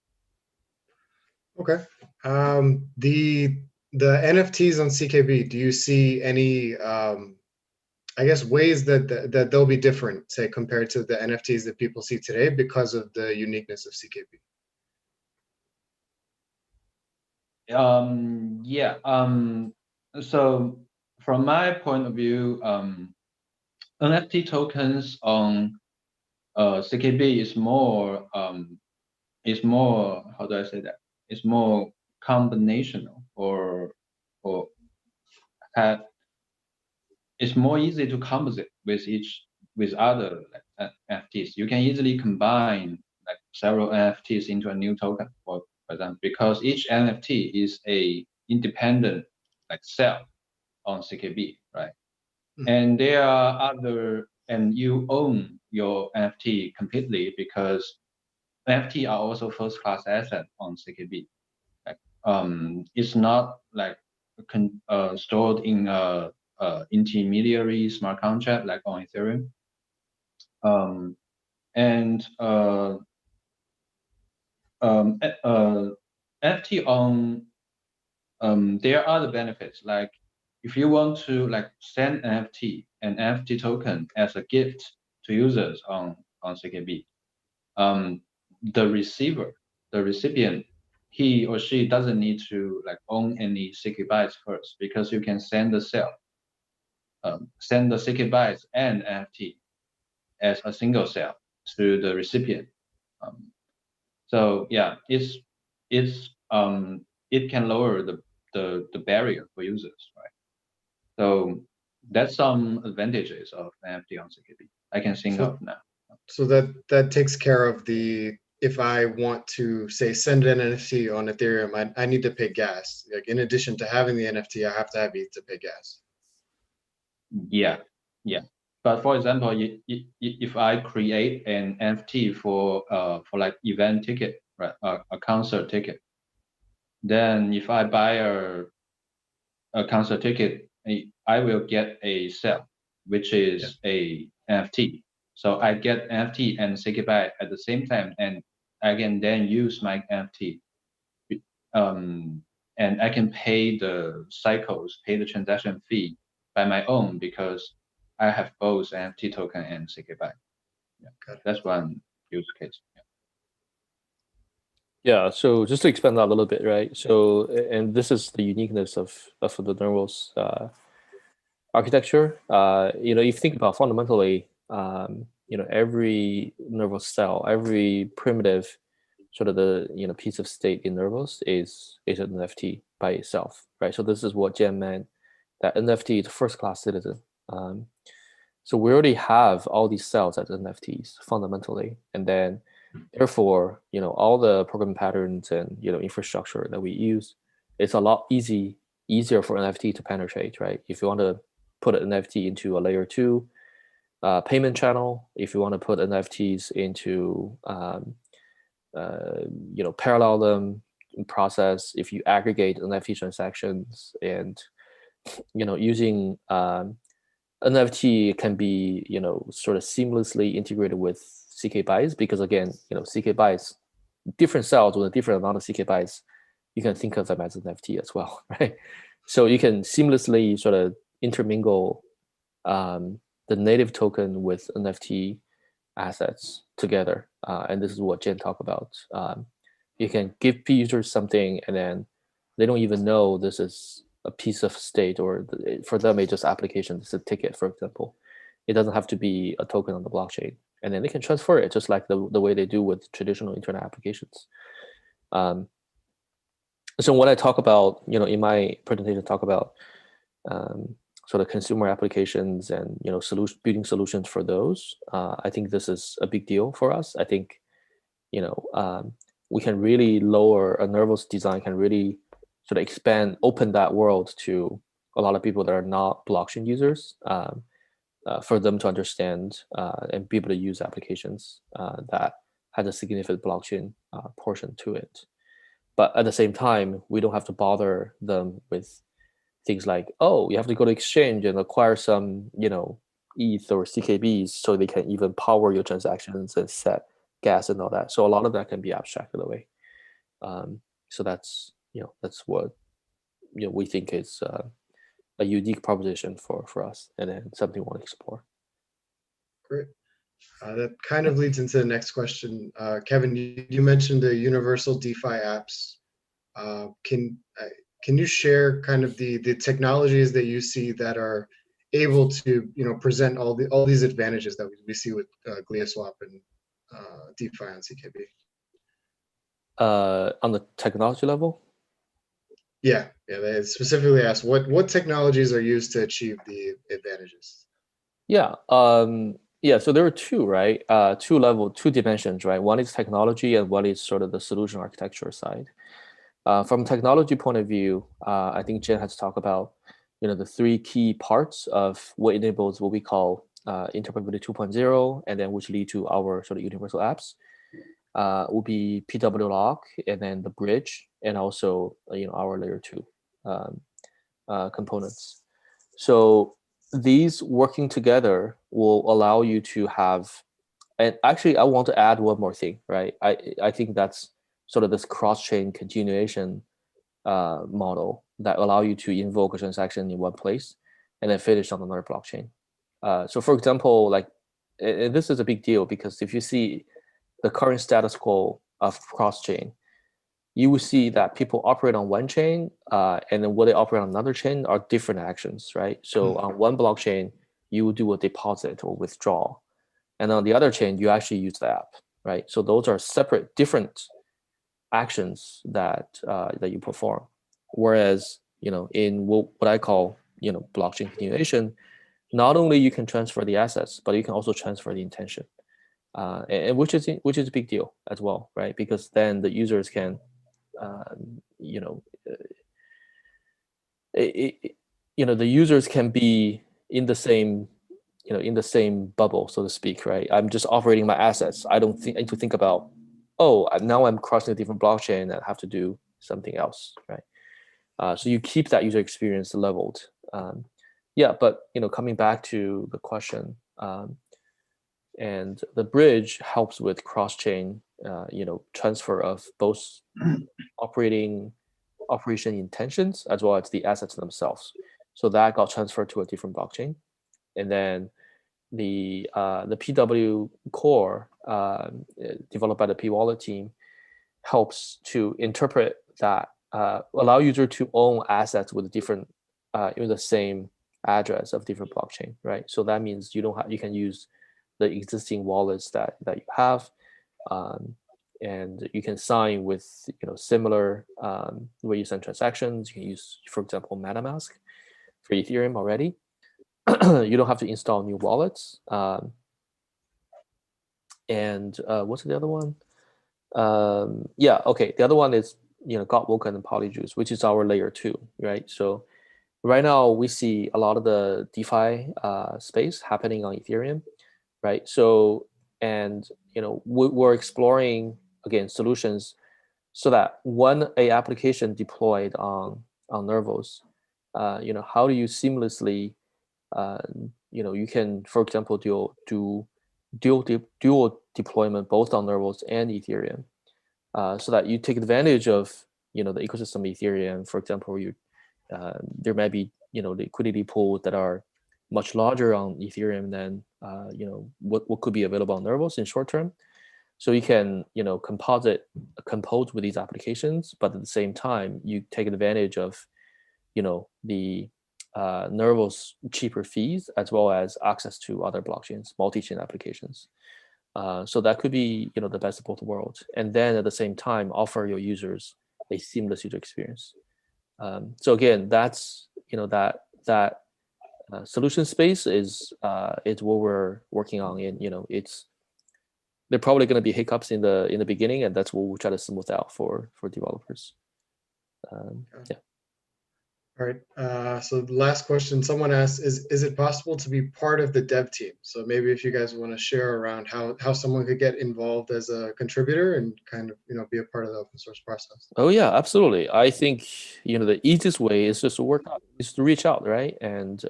Okay. The NFTs on CKB, do you see any I guess ways that they'll be different, say, compared to the NFTs that people see today because of the uniqueness of CKB? Yeah. So from my point of view, NFT tokens on CKB is more how do I say that? It's more combinational, or have it's more easy to composite with other like, NFTs. You can easily combine like several NFTs into a new token, for example, because each NFT is a independent like cell on CKB, right? And there are other, and you own your NFT completely, because NFT are also first class asset on CKB. Like, it's not like stored in a intermediary smart contract like on Ethereum. And NFT on there are other benefits, like if you want to like send an NFT token as a gift to users on CKB, the recipient, he or she doesn't need to like own any CK bytes first, because you can send the cell, send the CK bytes and NFT as a single cell to the recipient. So yeah, it can lower the barrier for users, right? So that's some advantages of NFT on CKB I can think of now. So that takes care of the, if I want to say send an NFT on Ethereum, I need to pay gas. Like in addition to having the NFT, I have to have ETH to pay gas. Yeah. But for example, if I create an NFT for like event ticket, right, a concert ticket, then if I buy a concert ticket, I will get a cell, which is a NFT. So I get NFT and CK byte at the same time, and I can then use my NFT. And I can pay the cycles, pay the transaction fee by my own, because I have both NFT token and CK byte. Yeah, that's one use case. Yeah, so just to expand that a little bit, right? So, and this is the uniqueness of the Nervals architecture. If you think about fundamentally, every Nervals cell, every primitive sort of the piece of state in Nervals is an NFT by itself, right? So this is what Jen meant, that NFT is a first-class citizen. So we already have all these cells as NFTs fundamentally, and then Therefore, all the program patterns and infrastructure that we use, it's a lot easier for NFT to penetrate, right? If you want to put an NFT into a layer 2 payment channel, if you want to put NFTs into parallel them process, if you aggregate NFT transactions, and using NFT can be sort of seamlessly integrated with CK bytes, because again, CK bytes, different cells with a different amount of CK bytes, you can think of them as an NFT as well, right? So you can seamlessly sort of intermingle the native token with NFT assets together, and this is what Jen talked about. You can give users something, and then they don't even know this is a piece of state, or for them it's just application. It's a ticket, for example. It doesn't have to be a token on the blockchain, and then they can transfer it just like the way they do with traditional internet applications. So when I talk about, in my presentation, talk about sort of consumer applications and building solutions for those, I think this is a big deal for us. I think we can really lower a nervous design, can really sort of open that world to a lot of people that are not blockchain users, for them to understand and be able to use applications that has a significant blockchain portion to it. But at the same time, we don't have to bother them with things like, oh, you have to go to exchange and acquire some, ETH or CKBs so they can even power your transactions and set gas and all that. So a lot of that can be abstracted away. So that's what we think is a unique proposition for us, and then something we want to explore. Great. That kind of leads into the next question. Kevin, you mentioned the universal DeFi apps. Can you share kind of the technologies that you see that are able to present all these advantages that we see with GliaSwap and DeFi on CKB? On the technology level? Yeah. They specifically asked what technologies are used to achieve the advantages. Yeah. So there are two, right? Two dimensions, right? One is technology, and one is sort of the solution architecture side. From technology point of view, I think Jen has talked about, the three key parts of what enables what we call interoperability 2.0, and then which lead to our sort of universal apps. Will be PW lock, and then the bridge, and also our layer 2 components. So these working together will allow you to have, and actually I want to add one more thing, right? I think that's sort of this cross-chain continuation model that allow you to invoke a transaction in one place and then finish on another blockchain. So for example, like, and this is a big deal, because if you see the current status quo of cross-chain, you will see that people operate on one chain, and then when they operate on another chain are different actions, right? So on one blockchain, you will do a deposit or withdrawal, and on the other chain, you actually use the app, right? So those are separate, different actions that you perform. Whereas, in what I call, blockchain continuation, not only you can transfer the assets, but you can also transfer the intention, and which is a big deal as well, right? Because then the users can, the users can be in the same, in the same bubble, so to speak, right? I'm just operating my assets. I don't need to think about, oh, now I'm crossing a different blockchain and I have to do something else, right? So you keep that user experience leveled. But coming back to the question, and the bridge helps with cross-chain, transfer of both operation intentions as well as the assets themselves. So that got transferred to a different blockchain, and then the PW core developed by the P Wallet team helps to interpret that, allow user to own assets with different, in the same address of different blockchain, right? So that means you can use the existing wallets that you have, and you can sign with similar where you send transactions. You can use, for example, MetaMask for Ethereum already. You don't have to install new wallets, and what's the other one? Yeah, okay. The other one is Godwoken and Polyjuice, which is our layer 2, right? So right now we see a lot of the DeFi space happening on Ethereum, right? So and we're exploring again solutions so that when a application deployed on Nervos, how do you seamlessly you can, for example, do dual deployment both on Nervos and Ethereum, so that you take advantage of the ecosystem of Ethereum. For example, there might be liquidity pools that are much larger on Ethereum than what could be available on Nervos in short term. So you can compose with these applications, but at the same time you take advantage of the Nervos cheaper fees as well as access to other blockchains, multi-chain applications. So that could be the best of both worlds, and then at the same time offer your users a seamless user experience. So again, that's that solution space is what we're working on. And it's there are probably going to be hiccups in the beginning, and that's what we'll try to smooth out for developers. Yeah. All right. So the last question someone asked is it possible to be part of the dev team? So maybe if you guys want to share around how someone could get involved as a contributor and kind of be a part of the open source process. Oh yeah, absolutely. I think the easiest way is just to reach out, right? And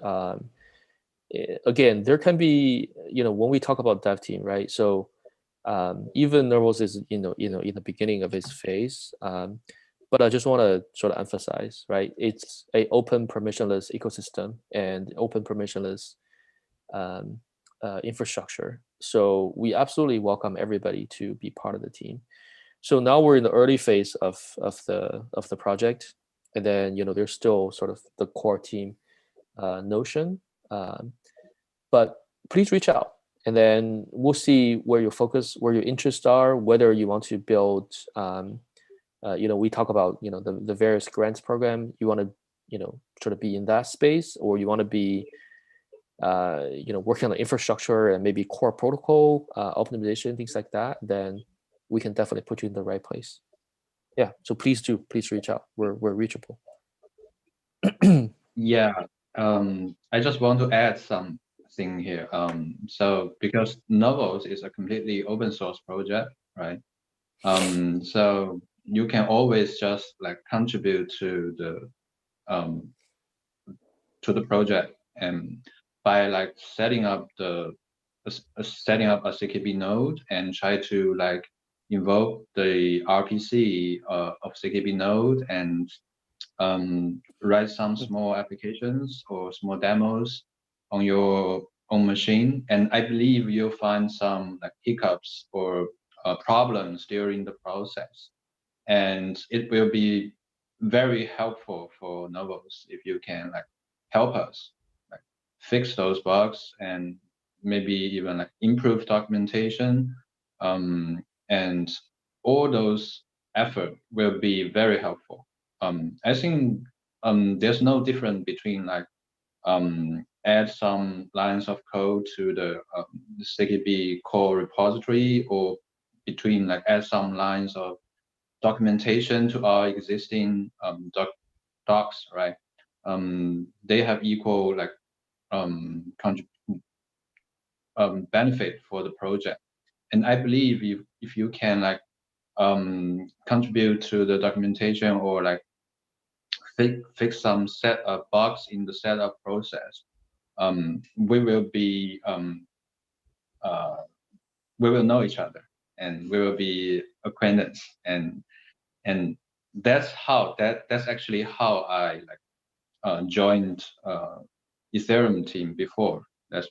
again, there can be when we talk about dev team, right? So even Nervos is in the beginning of its phase. But I just want to sort of emphasize, right? It's a open permissionless ecosystem and open permissionless infrastructure. So we absolutely welcome everybody to be part of the team. So now we're in the early phase of the project, and then there's still sort of the core team notion. But please reach out, and then we'll see where your focus, where your interests are, whether you want to build. We talk about the various grants program. You want to sort of be in that space, or you want to be working on the infrastructure and maybe core protocol optimization, things like that. Then we can definitely put you in the right place. Yeah. So please reach out. We're reachable. Yeah. I just want to add something here. So because Novos is a completely open source project, right? So you can always just contribute to the project, and by setting up a CKB node and try to invoke the RPC of CKB node and write some small applications or small demos on your own machine. And I believe you'll find some hiccups or problems during the process, and it will be very helpful for Novos if you can help us fix those bugs and maybe even improve documentation, and all those effort will be very helpful. I think there's no difference between add some lines of code to the CKB core repository, or between add some lines of documentation to our existing docs, right? They have equal benefit for the project. And I believe if you can contribute to the documentation or fix some bugs in the setup process, we will know each other, and we will be acquaintance, and that's actually how I joined Ethereum team before. That's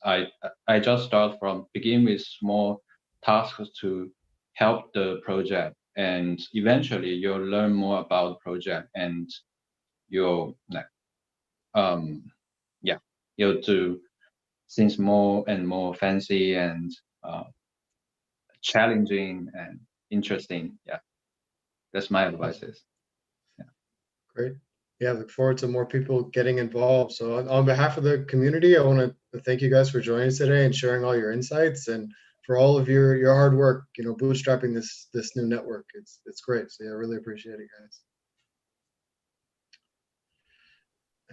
I just start from begin with small tasks to help the project, and eventually you'll learn more about the project, and you'll you'll do things more and more fancy and challenging and interesting. Yeah, that's my advices. Yeah. Great. Yeah, look forward to more people getting involved. So on behalf of the community, I want to thank you guys for joining us today and sharing all your insights. And for all of your hard work, you know, bootstrapping this new network. It's great. So yeah, I really appreciate it, guys.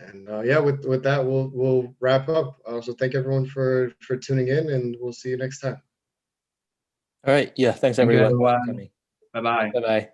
And yeah, with that, we'll wrap up. So thank everyone for tuning in, and we'll see you next time. All right. Yeah. Thanks Thank you, everyone for everyone. coming. Bye bye. Bye bye.